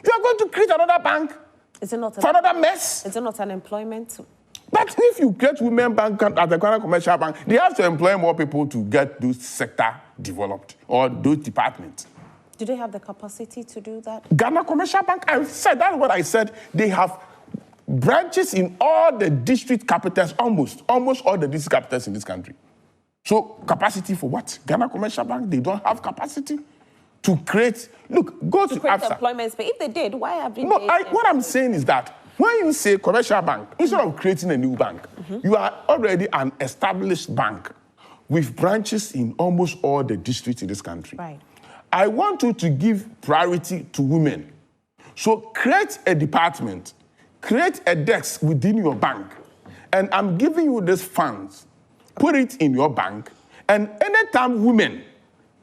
You are going to create another bank for another mess. Is it not an employment? But if you create women bank at the Ghana Commercial Bank, they have to employ more people to get those sector developed or those departments. Do they have the capacity to do that? Ghana Commercial Bank, that's what I said. They have branches in all the district capitals, almost all the district capitals in this country. So capacity for what? Ghana Commercial Bank, they don't have capacity to create. Look, go to create AFSA. Employment space. If they did, why have they? No, what I'm saying is that when you say commercial bank, instead of creating a new bank, you are already an established bank with branches in almost all the districts in this country. Right. I want you to give priority to women. So create a department, create a desk within your bank, and I'm giving you these funds. Put it in your bank, and anytime women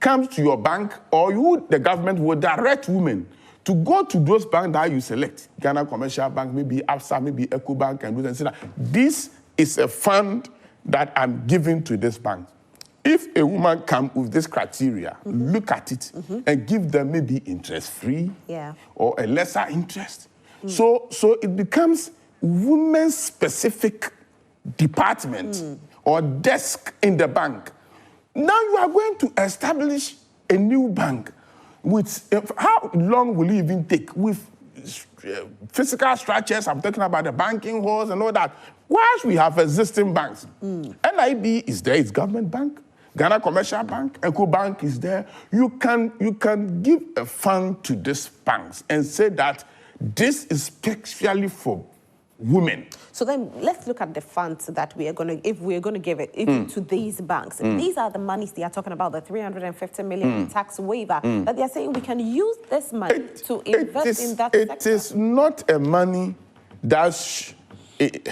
comes to your bank, or you, the government, will direct women to go to those banks that you select. Ghana Commercial Bank, maybe AFSA, maybe EcoBank, and say that this is a fund that I'm giving to this bank. If a woman comes with this criteria, look at it and give them maybe interest-free or a lesser interest. So it becomes women-specific department or desk in the bank. Now you are going to establish a new bank. With how long will it even take? With physical structures, I'm talking about the banking halls and all that. Whilst we have existing banks, NIB is there, it's government bank. Ghana Commercial Bank, EcoBank is there. You can give a fund to these banks and say that this is specially for women. So then let's look at the funds that we are going to, if we're going to give it even to these banks. These are the monies they are talking about, the 350 million tax waiver, that they're saying we can use this money to invest in that sector. It is not a money that's,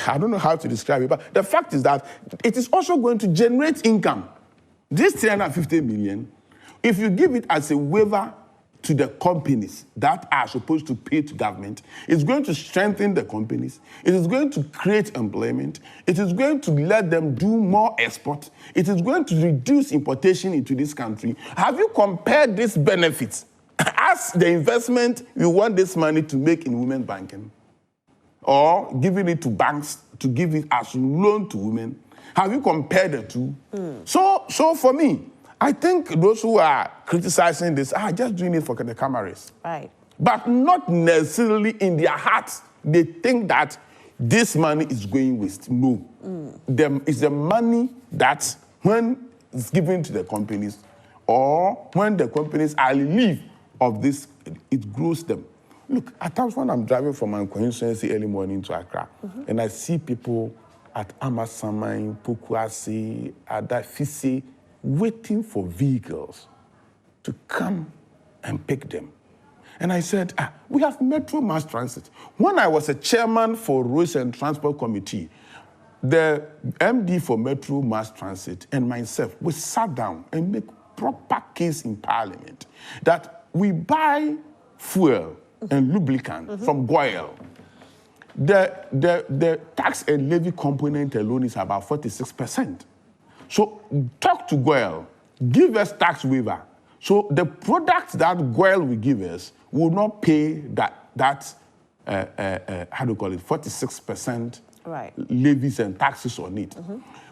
I don't know how to describe it, but the fact is that it is also going to generate income. This 350 million, if you give it as a waiver to the companies that are supposed to pay to government, it's going to strengthen the companies. It is going to create employment. It is going to let them do more export. It is going to reduce importation into this country. Have you compared these benefits as the investment you want this money to make in women banking? Or giving it to banks to give it as loan to women? Have you compared the two? So for me, I think those who are criticizing this are just doing it for the cameras. Right. But not necessarily in their hearts. They think that this money is going waste. No. It's the money that when it's given to the companies or when the companies are relieved of this, it grows them. Look, at times when I'm driving from my constituency early morning to Accra, and I see people at Amasaman, Pokuase, Adafise, waiting for vehicles to come and pick them. And I said, we have Metro Mass Transit. When I was a chairman for Roads and Transport Committee, the MD for Metro Mass Transit and myself, we sat down and make proper case in Parliament that we buy fuel and lubricant from Goyle. The tax and levy component alone is about 46%. So talk to Goyle, give us tax waiver. So the products that Goyle will give us will not pay that how do you call it, 46% levies and taxes on it.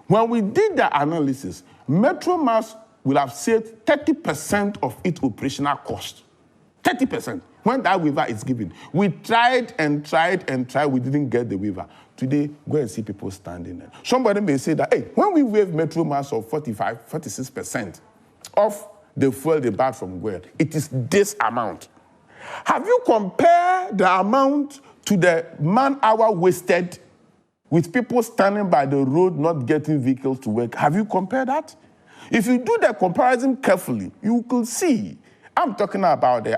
When we did the analysis, Metro Mass will have saved 30% of its operational cost 30%. When that waiver is given. We tried and tried and tried. We didn't get the waiver. Today, go and see people standing there. Somebody may say that, hey, when we waive metro mass of 46% of the fuel they buy from Guel, it is this amount. Have you compared the amount to the man-hour wasted with people standing by the road not getting vehicles to work? Have you compared that? If you do the comparison carefully, you could see. I'm talking about the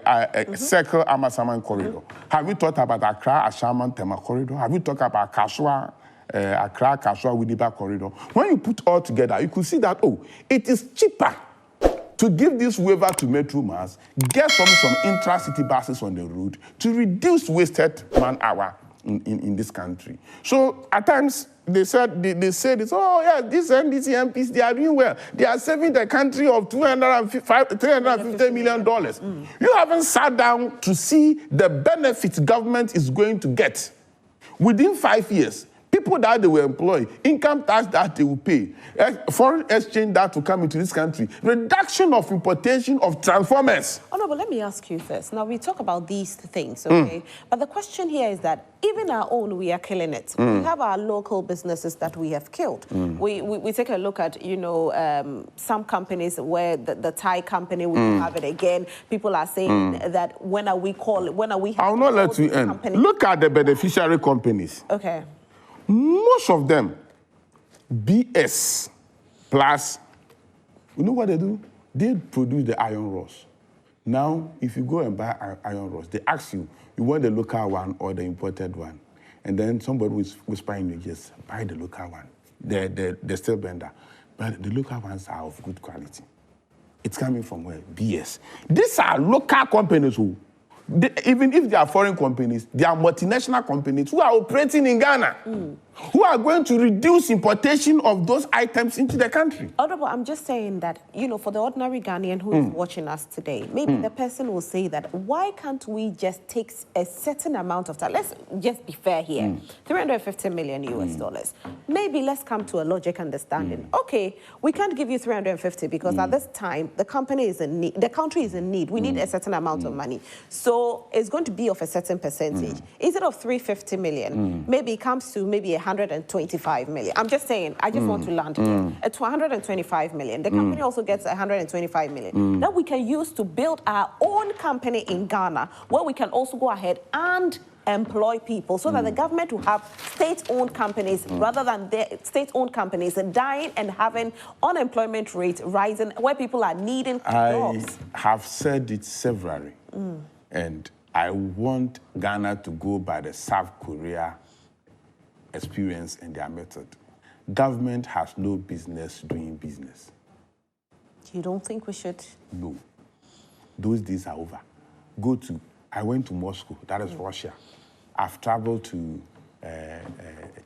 Circle Amasaman corridor. Have you thought about Accra, Ashaman, Tema corridor? Have you talked about Kaswa, Accra, Kaswa, Widiba corridor? When you put all together, you could see that, oh, it is cheaper to give this waiver to Metro Mass, get some intra-city buses on the road to reduce wasted man-hour in this country. So at times, they said this, oh, yeah, these NDC MPs, they are doing well. They are saving the country of $350 million. You haven't sat down to see the benefits government is going to get. Within 5 years, people that they will employ, income tax that they will pay, foreign exchange that will come into this country, reduction of importation of transformers. Oh, no, but let me ask you first. Now, we talk about these things, okay? But the question here is that even our own, we are killing it. We have our local businesses that we have killed. We take a look at, you know, some companies where the Thai company will have it again. People are saying that when are we I'll not let you end. Look at the beneficiary companies. Okay. Most of them, BS plus, you know what they do? They produce the iron rods. Now, if you go and buy iron rods, they ask you, you want the local one or the imported one? And then somebody will whisper in you, yes, buy the local one, the steel bender. But the local ones are of good quality. It's coming from where? BS. These are local companies who, even if they are foreign companies, they are multinational companies who are operating in Ghana, who are going to reduce importation of those items into the country. Honorable, I'm just saying that, you know, for the ordinary Ghanaian who is watching us today, maybe the person will say that, why can't we just take a certain amount of time? Let's just be fair here. $350 million US dollars. Maybe let's come to a logic understanding. Okay, we can't give you 350 because at this time, the company is in need, the country is in need. We need a certain amount of money. So it's going to be of a certain percentage. Instead of 350 million, maybe it comes to maybe 125 million. I'm just saying, I just want to land here. At 125 million. The company also gets 125 million. That we can use to build our own company in Ghana, where we can also go ahead and employ people so that the government will have state-owned companies rather than their state-owned companies dying and having unemployment rate rising where people are needing jobs. I have said it severally, and I want Ghana to go by the South Korea experience and their method. Government has no business doing business. You don't think we should? No. Those days are over. I went to Moscow, that is Russia. I've traveled to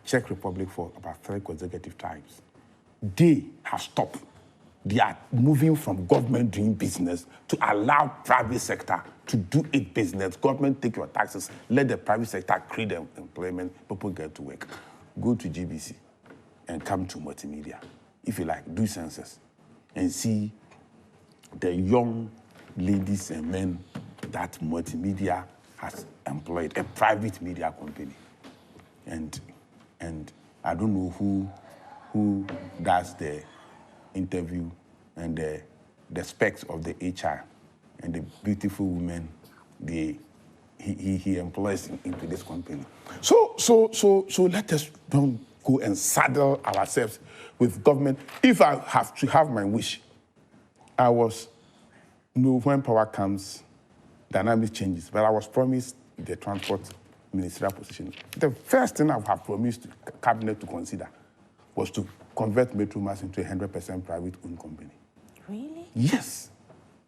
Czech Republic for about 3 consecutive times. They have stopped. They are moving from government doing business to allow private sector to do its business. Government take your taxes, let the private sector create employment, people get to work. Go to GBC and come to multimedia. If you like, do census and see the young ladies and men that multimedia has employed, a private media company. And I don't know who does the interview and the specs of the HR and the beautiful women he employs into this company. So let us don't go and saddle ourselves with government. If I have to have my wish, when power comes, dynamic changes, but I was promised the transport ministerial position. The first thing I have promised the cabinet to consider was to convert Metro Mass into a 100% private-owned company. Really? Yes.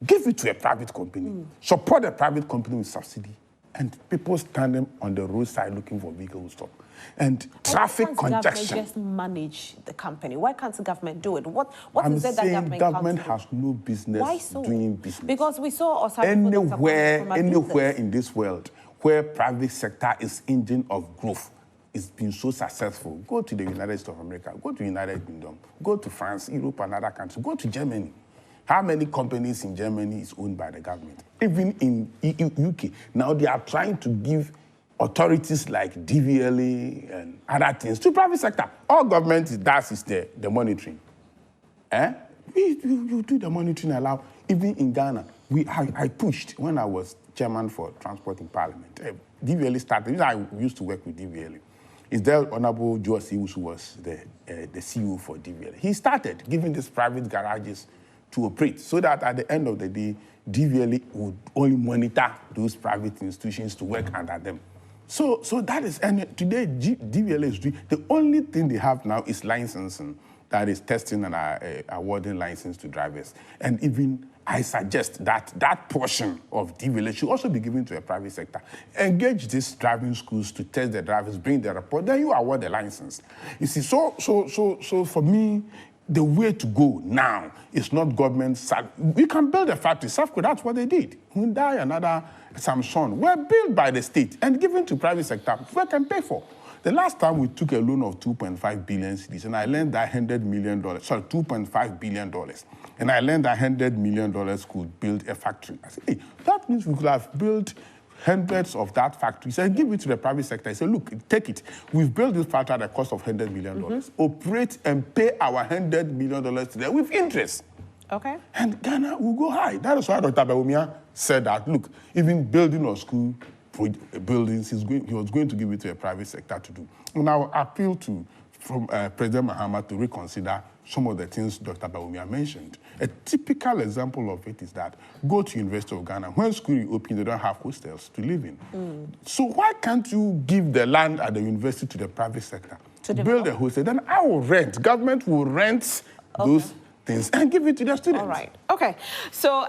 Give it to a private company. Support a private company with subsidy. And people standing on the roadside looking for vehicles stop. And traffic congestion. Why can't the government just manage the company? Why can't the government do it? What is it that government has no business doing business? Because we saw anywhere in this world where private sector is engine of growth, it's been so successful. Go to the United States of America, go to the United Kingdom, go to France, Europe, and other countries, go to Germany. How many companies in Germany is owned by the government? Even in UK, now they are trying to give authorities like DVLA and other things to private sector. All government does is the monitoring. You do the monitoring allowed. Even in Ghana, I pushed when I was chairman for transport in Parliament. DVLA started. I used to work with DVLA. Is there Honorable Joe Siwus, who was the CEO for DVLA. He started giving these private garages to operate so that at the end of the day, DVLA would only monitor those private institutions to work under them. So that is, and today DVLA is doing, the only thing they have now is licensing, that is testing and awarding license to drivers. And even I suggest that that portion of DVLA should also be given to a private sector. Engage these driving schools to test the drivers, bring the report, then you award the license. You see, so for me, the way to go now is not government. We can build a factory. Safco, that's what they did. Hyundai, another Samsung, were built by the state and given to private sector, where can pay for. The last time we took a loan of 2.5 billion cedis, and I lent that $100 million, sorry, $2.5 billion, and I lent that $100 million could build a factory. I said, hey, that means we could have built hundreds of that factories and give it to the private sector. I said, look, take it. We've built this factory at a cost of $100 million. Operate and pay our $100 million to them with interest. Okay. And Ghana will go high. That is why Dr. Bawumia said that, look, even building a school buildings, he was going to give it to a private sector to do. And I will appeal to President Mahama to reconsider some of the things Dr. Bawumia mentioned. A typical example of it is that go to University of Ghana. When school reopen, they don't have hostels to live in. So why can't you give the land at the university to the private sector? To build a hostel, then I will rent. Government will rent those things and give it to the students. All right. Okay. So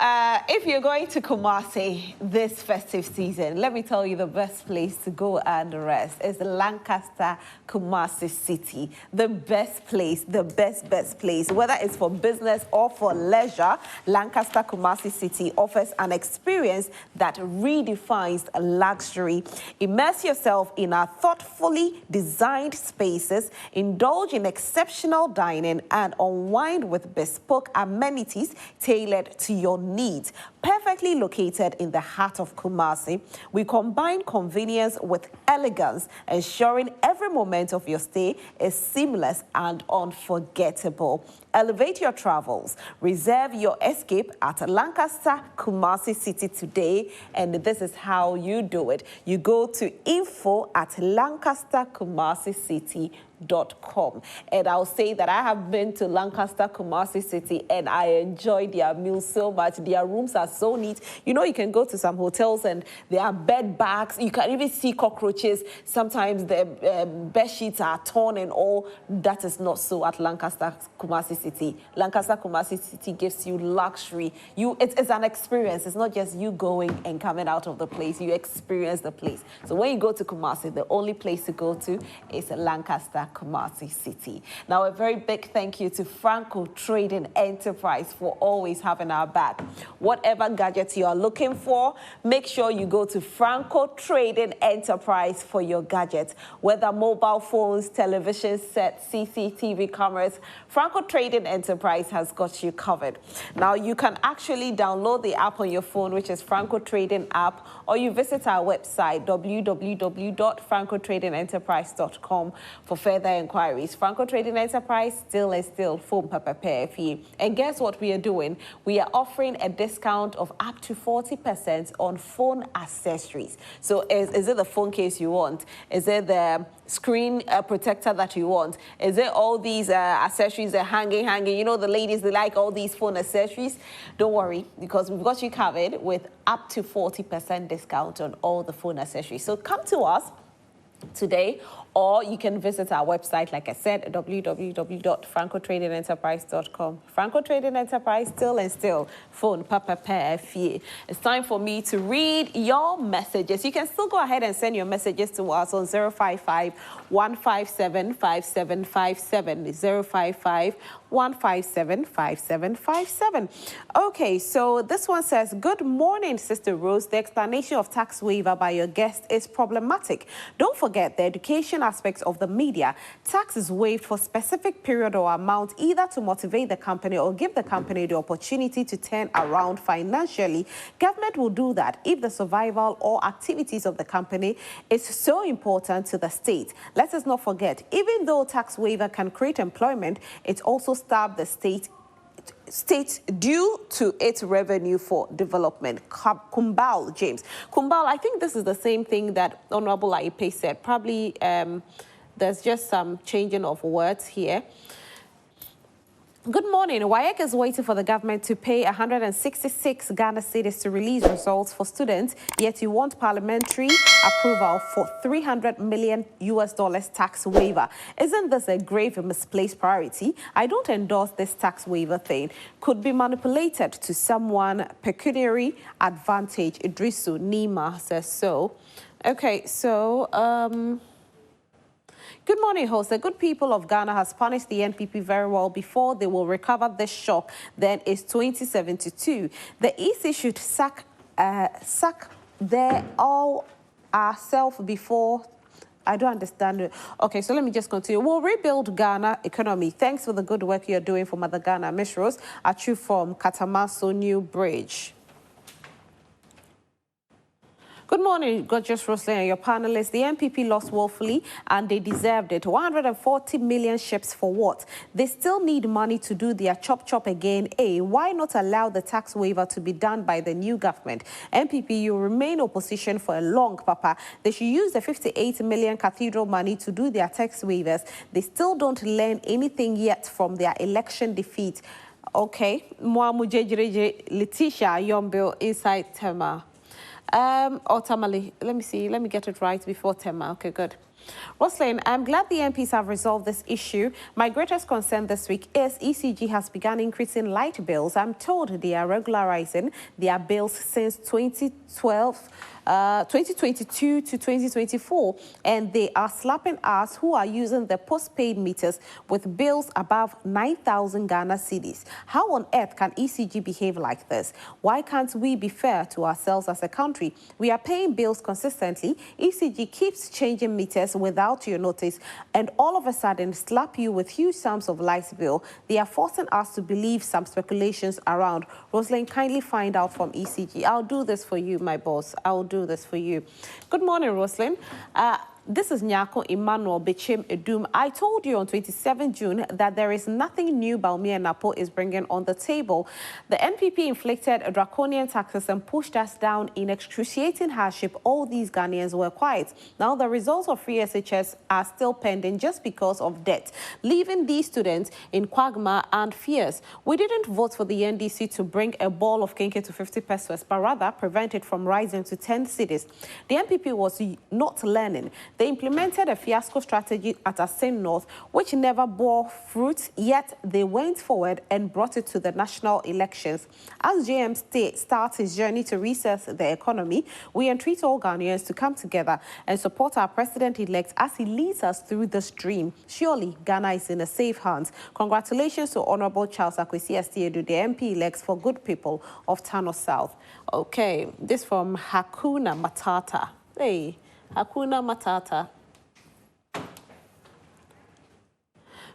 if you're going to Kumasi this festive season, let me tell you the best place to go and rest is Lancaster Kumasi City. The best place, the best place. Whether it's for business or for leisure, Lancaster Kumasi City offers an experience that redefines luxury. Immerse yourself in our thoughtfully designed spaces, indulge in exceptional dining, and unwind with bespoke amenities tailored to your needs. Perfectly located in the heart of Kumasi, we combine convenience with elegance, ensuring every moment of your stay is seamless and unforgettable. Elevate your travels. Reserve your escape at Lancaster Kumasi City today, and this is how you do it. You go to info@lancasterkumasicity.com. And I'll say that I have been to Lancaster Kumasi City and I enjoy their meals so much. Their rooms are so neat. You know, you can go to some hotels and there are bed bugs. You can even see cockroaches. Sometimes the bed sheets are torn and all. That is not so at Lancaster Kumasi City. Lancaster Kumasi City gives you luxury. It's an experience. It's not just you going and coming out of the place. You experience the place. So when you go to Kumasi, the only place to go to is Lancaster Kumasi City. Now, a very big thank you to Franco Trading Enterprise for always having our back. Whatever gadgets you are looking for, make sure you go to Franco Trading Enterprise for your gadgets. Whether mobile phones, television sets, CCTV cameras, Franco Trading Enterprise has got you covered. Now, you can actually download the app on your phone, which is Franco Trading app, or you visit our website, www.francotradingenterprise.com, for further inquiries. Franco Trading Enterprise, still and still, phone Ayeh-Paye. And guess what we are doing? We are offering a discount of up to 40% on phone accessories. So is it the phone case you want? Is it the screen protector that you want? Is it all these accessories that are hanging? You know, the ladies, they like all these phone accessories. Don't worry, because we've got you covered with up to 40% discount on all the phone accessories. So come to us today, or you can visit our website, like I said, www.francotradingenterprise.com. Franco Trading Enterprise, still and still, phone Ayeh-Paye. It's time for me to read your messages. You can still go ahead and send your messages to us on 055-157-5757, 1575757. Okay, so this one says, good morning, Sister Rose. The explanation of tax waiver by your guest is problematic. Don't forget the education aspects of the media. Tax is waived for specific period or amount, either to motivate the company or give the company the opportunity to turn around financially. Government will do that if the survival or activities of the company is so important to the state. Let us not forget, even though tax waiver can create employment, it also starves the state due to its revenue for development. Kumbal James. Kumbal, I think this is the same thing that Honorable Ayeh-Paye said. Probably there's just some changing of words here. Good morning. WAEC is waiting for the government to pay 166 Ghana cedis to release results for students, yet you want parliamentary approval for $300 million tax waiver. Isn't this a grave and misplaced priority? I don't endorse this tax waiver thing. Could be manipulated to someone pecuniary advantage. Idrisu Nima says so. Okay, so good morning, host. The good people of Ghana has punished the NPP very well before they will recover this shock. Then it's 2072. The EC should sack their all ourselves before. I don't understand it. Okay, so let me just continue. We'll rebuild Ghana economy. Thanks for the good work you're doing for Mother Ghana. Miss Rose, Achu from Katamaso New Bridge. Good morning, gorgeous Roslyn and your panelists. The NPP lost woefully and they deserved it. 140 million ships for what? They still need money to do their chop again. Why not allow the tax waiver to be done by the new government? NPP, you remain opposition for a long, Papa. They should use the 58 million cathedral money to do their tax waivers. They still don't learn anything yet from their election defeat. Okay, Mwamujejireje Letitia Yombil inside Tema. Or Tamale, let me get it right before Tema. Okay, good. Roslyn, I'm glad the MPs have resolved this issue. My greatest concern this week is ECG has begun increasing light bills. I'm told they are regularizing their bills since 2022 to 2024, and they are slapping us who are using the postpaid meters with bills above 9,000 Ghana cedis. How on earth can ECG behave like this? Why can't we be fair to ourselves as a country? We are paying bills consistently. ECG keeps changing meters without your notice, and all of a sudden slap you with huge sums of light bill. They are forcing us to believe some speculations around. Rosalind, kindly find out from ECG. I'll do this for you, my boss. I'll do this for you. Good morning, Rosalind. This is Nyako Emmanuel Bechim Edum. I told you on 27 June that there is nothing new Baumia Napo is bringing on the table. The NPP inflicted draconian taxes and pushed us down in excruciating hardship. All these Ghanaians were quiet. Now the results of free SHS are still pending just because of debt, leaving these students in quagmire and fears. We didn't vote for the NDC to bring a ball of kinky to 50 pesos, but rather prevent it from rising to 10 cities. The NPP was not learning. They implemented a fiasco strategy at Asin North, which never bore fruit, yet they went forward and brought it to the national elections. As JM starts his journey to reset the economy, we entreat all Ghanaians to come together and support our president-elect as he leads us through this dream. Surely, Ghana is in a safe hands. Congratulations to Honorable Charles Akwesi Estiedu, the MP-elect for good people of Tano South. Okay, this from Hakuna Matata. Hey. Hakuna Matata.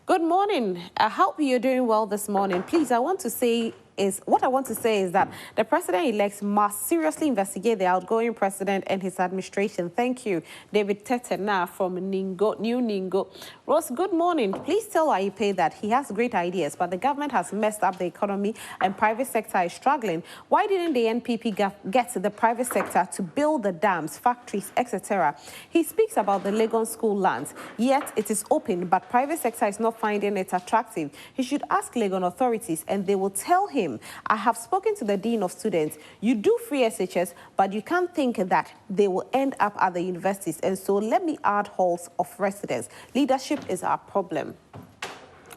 Good morning. I hope you're doing well this morning. Please, what I want to say is that the president-elect must seriously investigate the outgoing president and his administration. Thank you. David Tetena from Ningo, New Ningo. Rose, good morning. Please tell Ayeh-Paye that he has great ideas, but the government has messed up the economy and private sector is struggling. Why didn't the NPP get the private sector to build the dams, factories, etc.? He speaks about the Legon school lands, yet it is open, but private sector is not finding it attractive. He should ask Legon authorities and they will tell him. I have spoken to the Dean of Students. You do free SHS, but you can't think that they will end up at the universities. And so let me add halls of residence. Leadership is our problem.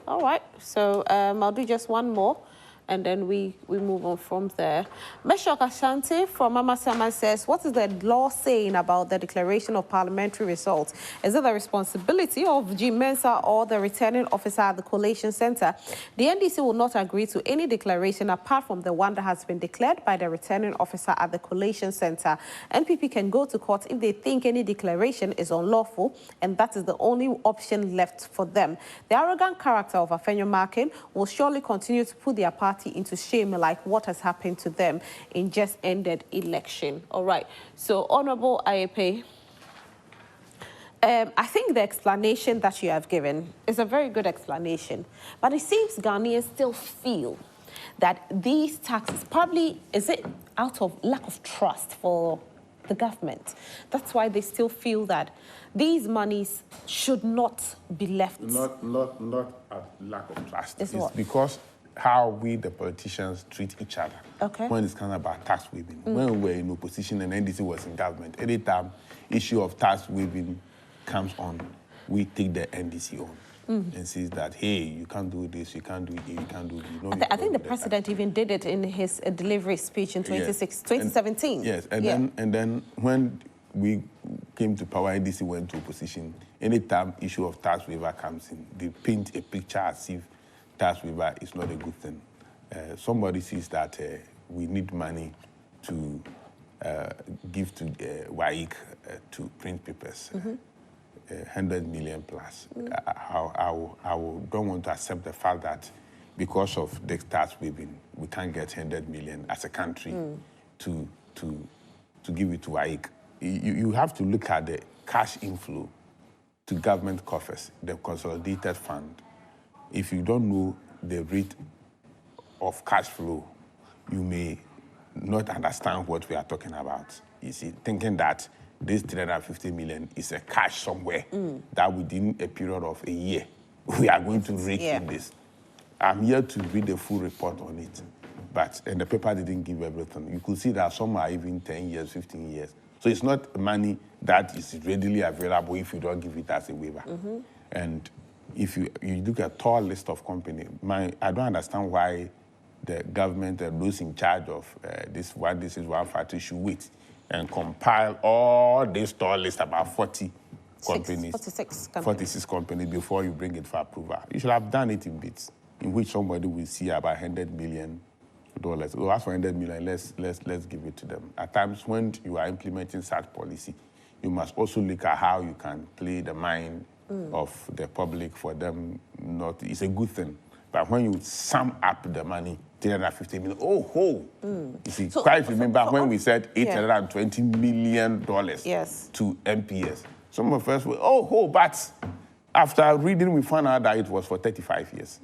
All right, so I'll do just one more. and then we move on from there. Meshok Ashanti from Mama Sama says, what is the law saying about the declaration of parliamentary results? Is it the responsibility of G Mensa or the returning officer at the collation center? The NDC will not agree to any declaration apart from the one that has been declared by the returning officer at the collation center. NPP can go to court if they think any declaration is unlawful, and that is the only option left for them. The arrogant character of Afenyo Makin will surely continue to put their party into shame like what has happened to them in just ended election. All right. So, Honorable Ayeh-Paye, I think the explanation that you have given is a very good explanation, but it seems Ghanaians still feel that these taxes probably, is it out of lack of trust for the government? That's why they still feel that these monies should not be left. Not a lack of trust. It's because how we, the politicians, treat each other. Okay. When it's kind of about tax waiving. When we were in opposition and NDC was in government, anytime issue of tax waiving comes on, we take the NDC on and says that, hey, you can't do this, you can't do it, you can't do it. I think the president even did it in his delivery speech in 2017. Yes, and then when we came to power, NDC went to opposition. Anytime issue of tax waiver comes in, they paint a picture as if tax waiver is not a good thing. Somebody sees that we need money to give to WAIC to print papers, 100 million plus. I don't want to accept the fact that because of the tax waiving, we can't get 100 million as a country to give it to WAIC. You have to look at the cash inflow to government coffers, the consolidated fund. If you don't know the rate of cash flow, you may not understand what we are talking about. You see, thinking that this 350 million is a cash somewhere that within a period of a year, we are going to rake in this. I'm here to read the full report on it, and the paper didn't give everything. You could see that some are even 10 years, 15 years. So it's not money that is readily available if you don't give it as a waiver. And if you look at a tall list of companies, I don't understand why the government and those in charge of this is one factory should wait and compile all this tall list about 40 companies, 46 companies before you bring it for approval. You should have done it in bits, in which somebody will see about $100 million. We'll ask for 100 million, let's give it to them. At times when you are implementing such policy, you must also look at how you can play the mind of the public for them not. It's a good thing. But when you sum up the money, 350 million, you see, remember when we said $820 million to MPS. Some of us were, but after reading, we found out that it was for 35 years.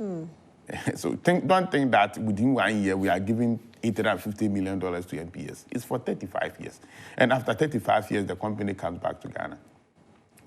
So don't think that within 1 year we are giving $850 million to MPS. It's for 35 years. And after 35 years, the company comes back to Ghana,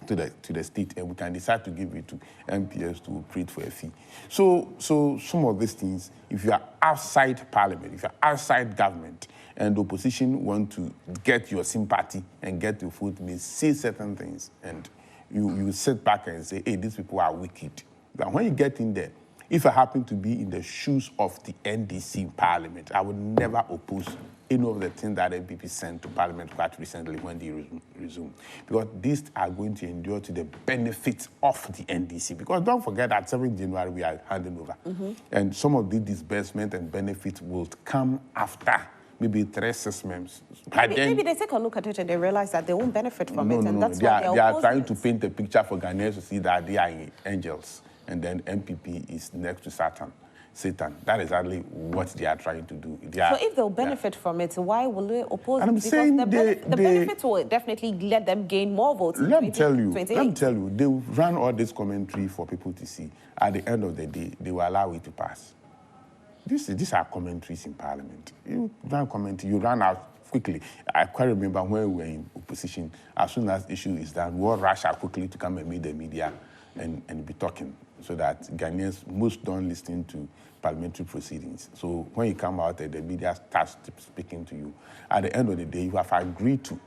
to the state, and we can decide to give it to MPS to operate for a fee. So some of these things, if you are outside parliament, if you are outside government, and the opposition want to get your sympathy and get your vote, may say certain things, and you sit back and say, hey, these people are wicked. But when you get in there, if I happen to be in the shoes of the NDC in Parliament, I would never oppose any of the things that NPP sent to Parliament quite recently when they resumed. Because these are going to endure to the benefit of the NDC. Because don't forget that 7th January we are handing over. And some of the disbursement and benefits will come after maybe 3-6 months. Maybe they take a look at it and they realize that they won't benefit from it. And that's they why are trying to paint a picture for Ghanaians to see that they are angels. And then NPP is next to Satan. That is exactly what they are trying to do. So if they'll benefit from it, why will they oppose it? Because the benefits will definitely let them gain more votes. Let me tell you, they run all this commentary for people to see. At the end of the day, they will allow it to pass. These are commentaries in Parliament. You run commentary, you run out quickly. I quite remember when we were in opposition, as soon as issue is done, we all rush out quickly to come and meet the media and be talking, so that Ghanaians most don't listen to parliamentary proceedings. So when you come out and the media starts speaking to you, at the end of the day, you have agreed to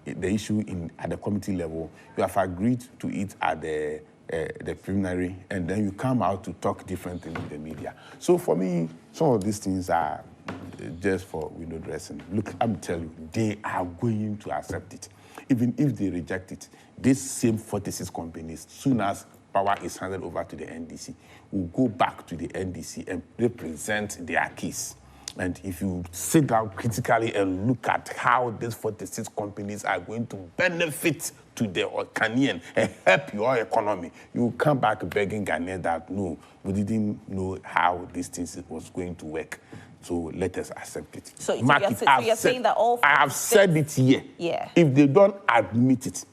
the issue at the committee level. You have agreed to it at the the preliminary, and then you come out to talk differently in the media. So for me, some of these things are just for window dressing. Look, I'm telling you, they are going to accept it. Even if they reject it, these same 46 companies, soon as power is handed over to the NDC, will go back to the NDC and represent their case. And if you sit down critically and look at how these 46 companies are going to benefit to the Ghanaian and help your economy, you will come back begging Ghanaian that, no, we didn't know how these things was going to work. So let us accept it. So you're saying that all... I have said it here. Yeah. If they don't admit it,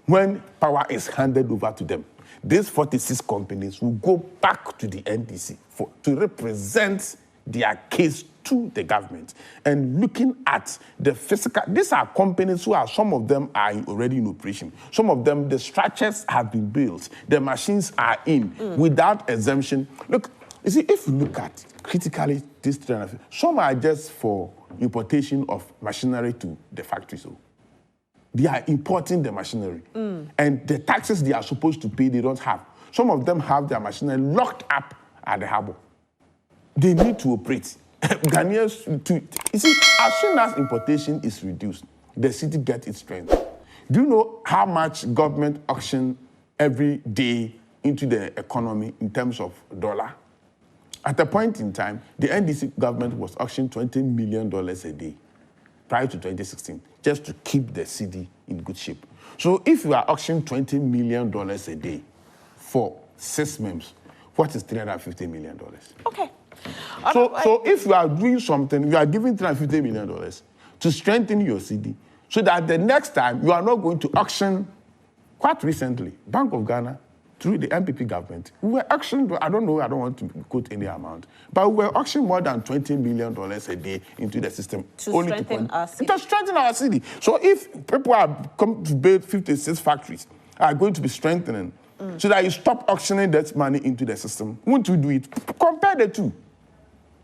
when power is handed over to them, these 46 companies will go back to the NDC to represent their case to the government. And looking at the physical, these are companies who are, some of them are already in operation. Some of them, the structures have been built. The machines are in without exemption. Look, you see, if you look at critically this trend, some are just for importation of machinery to the factories. So they are importing the machinery. And the taxes they are supposed to pay, they don't have. Some of them have their machinery locked up at the harbor. They need to operate. Ghanaians, you see, as soon as importation is reduced, the city gets its strength. Do you know how much government auction every day into the economy in terms of dollar? At a point in time, the NDC government was auctioning $20 million a day prior to 2016, just to keep the city in good shape. So if you are auctioning $20 million a day for 6 months, what is $350 million? Okay. So if you are doing something, you are giving $350 million to strengthen your city, so that the next time you are not going to auction. Quite recently, Bank of Ghana, through the NPP government, we were auctioning, I don't know, I don't want to quote any amount, but we were auctioning more than $20 million a day into the system. To strengthen our city. To strengthen our city. So if people are come to build 56 factories, are going to be strengthening, so that you stop auctioning that money into the system, won't you do it? Compare the two.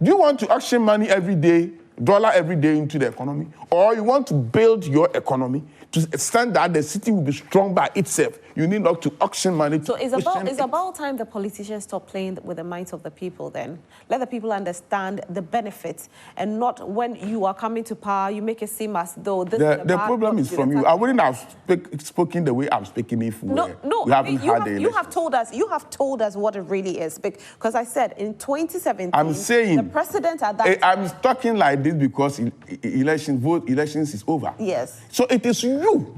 Do you want to auction money every day, dollar every day into the economy? Or you want to build your economy to extend that the city will be strong by itself? You need not to auction money. So it's about time the politicians stop playing with the minds of the people then. Let the people understand the benefits, and not when you are coming to power, you make it seem as though this is the problem is from you. I wouldn't have spoken the way I'm speaking if we haven't had the election. You have told us what it really is. Because I said in 2017, I'm saying the president at that time, I'm talking like this because elections is over. Yes. So it is you,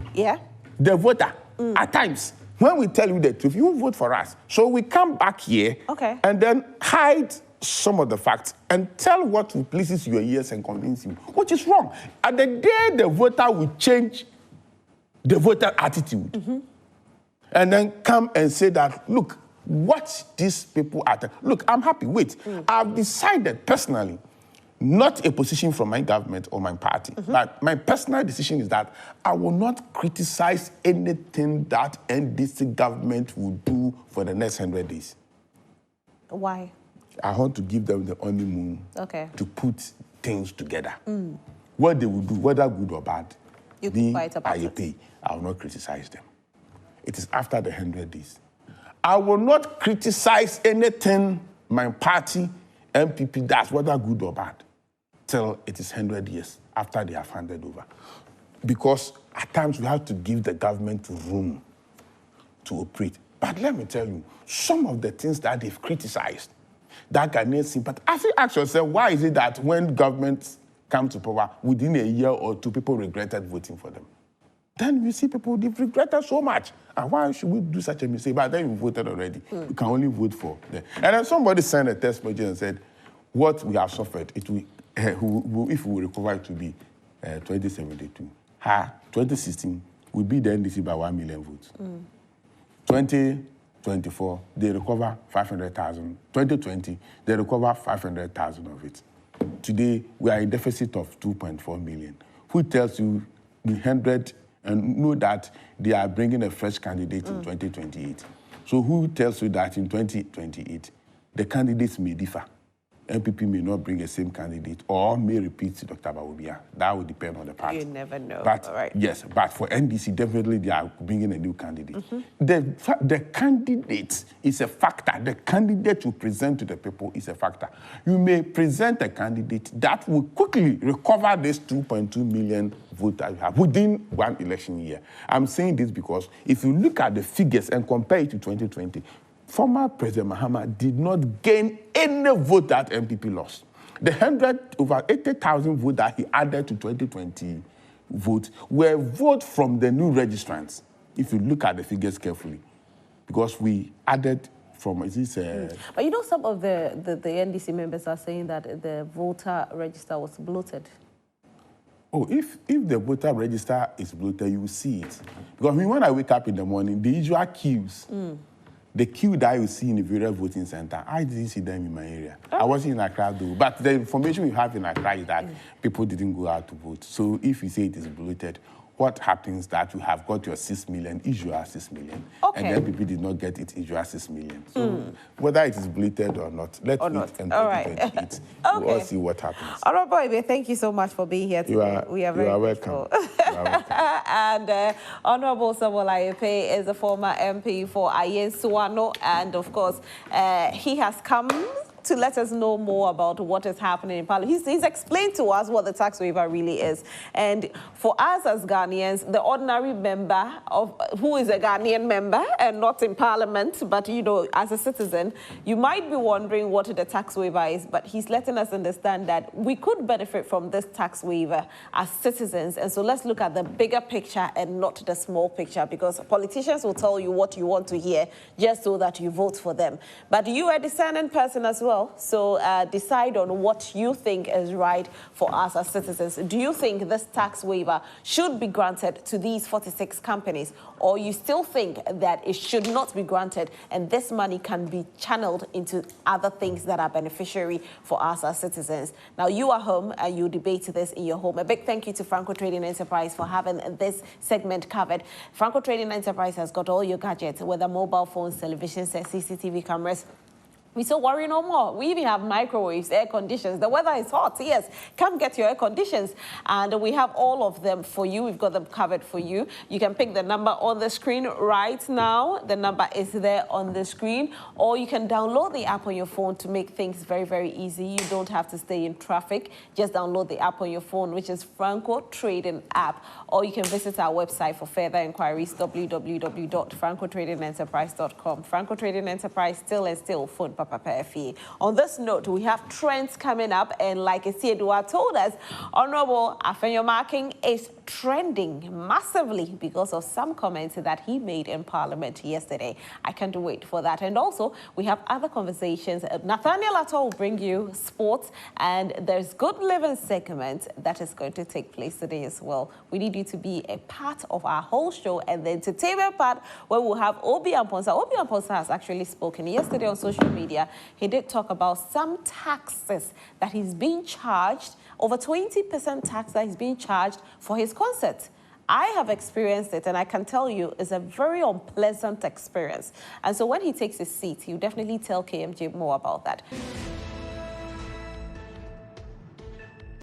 the voter. At times, when we tell you the truth, you vote for us. So we come back here and then hide some of the facts and tell what pleases your ears and convince you, which is wrong. At the day the voter will change the voter attitude and then come and say that, look, what these people are... Look, I'm happy. Wait, I've decided personally, not a position from my government or my party, but my personal decision is that I will not criticize anything that NDC government will do for the next 100 days. Why? I want to give them the honeymoon to put things together. What they will do, whether good or bad, you keep quiet about Ayeh-Paye, I will not criticize them. It is after the 100 days. I will not criticize anything my party, NPP, does, whether good or bad, till it is 100 years after they have handed over. Because at times we have to give the government room to operate. But let me tell you, some of the things that they've criticized, that Ghanaians sympathize. I think ask yourself, why is it that when governments come to power, within a year or two, people regretted voting for them? Then you see people, they've regretted so much. And why should we do such a mistake? But then you voted already. You can only vote for them. And then somebody sent a text message and said, what we have suffered, it will, if we recover, it will be 2072. 2016 will be the NDC by 1 million votes. 2024, they recover 500,000. 2020, they recover 500,000 of it. Today, we are in deficit of 2.4 million. Who tells you the 100 and know that they are bringing a fresh candidate in 2028? So who tells you that in 2028, the candidates may differ? NPP may not bring the same candidate or may repeat Dr. Bawumia. That will depend on the party. You never know. But all right. yes, but for NDC, definitely they are bringing a new candidate. The candidate is a factor. The candidate you present to the people is a factor. You may present a candidate that will quickly recover this 2.2 million vote that you have within one election year. I'm saying this because if you look at the figures and compare it to 2020, former President Mahama did not gain any vote that NPP lost. The over 80,000 votes that he added to 2020 vote were votes from the new registrants, if you look at the figures carefully, because we added from, But you know, some of the NDC members are saying that the voter register was bloated. Oh, if the voter register is bloated, you will see it. Because when I wake up in the morning, the usual queues, the queue that you see in the various voting center, I didn't see them in my area. I wasn't in Accra though, but the information we have in Accra is that people didn't go out to vote. So if you say it is bloated, what happens that you have got your 6 million, usual 6 million, and then people did not get it, usual 6 million. So whether it is bloated or not, let's wait and 2028. We'll all see what happens. All right, boy, thank you so much for being here today. We are very welcome. And Honorable Samuel Ayeh-Paye is a former MP for Ayeh-Suwano, and of course, he has come to let us know more about what is happening in Parliament. He's explained to us what the tax waiver really is. And for us as Ghanaians, the ordinary member who is a Ghanaian member and not in Parliament, but, you know, as a citizen, you might be wondering what the tax waiver is, but he's letting us understand that we could benefit from this tax waiver as citizens. And so let's look at the bigger picture and not the small picture, because politicians will tell you what you want to hear just so that you vote for them. But you are a discerning person as well. So decide on what you think is right for us as citizens. Do you think this tax waiver should be granted to these 46 companies, or you still think that it should not be granted and this money can be channeled into other things that are beneficiary for us as citizens? Now, you are home and you debate this in your home. A big thank you to Franco Trading Enterprise for having this segment covered. Franco Trading Enterprise has got all your gadgets, whether mobile phones, televisions, CCTV cameras. We still worry no more. We even have microwaves, air conditions. The weather is hot, yes. Come get your air conditions. And we have all of them for you. We've got them covered for you. You can pick the number on the screen right now. The number is there on the screen. Or you can download the app on your phone to make things very, very easy. You don't have to stay in traffic. Just download the app on your phone, which is Franco Trading app. Or you can visit our website for further inquiries, www.francotradingenterprise.com. Franco Trading Enterprise, still phone, Papa. On this note, we have trends coming up, and like Esiedua told us, Honorable Afenyomarking is trending massively because of some comments that he made in Parliament yesterday. I can't wait for that. And also, we have other conversations. Nathaniel Atto will bring you sports, and there's good living segment that is going to take place today as well. We need you to be a part of our whole show, and the entertainment part where we'll have Obi Amponsa. Obi Amponsa has actually spoken yesterday on social media. He did talk about some taxes that he's being charged, over 20% tax that he's being charged for his concert. I have experienced it, and I can tell you it's a very unpleasant experience. And so when he takes his seat, he'll definitely tell KMJ more about that.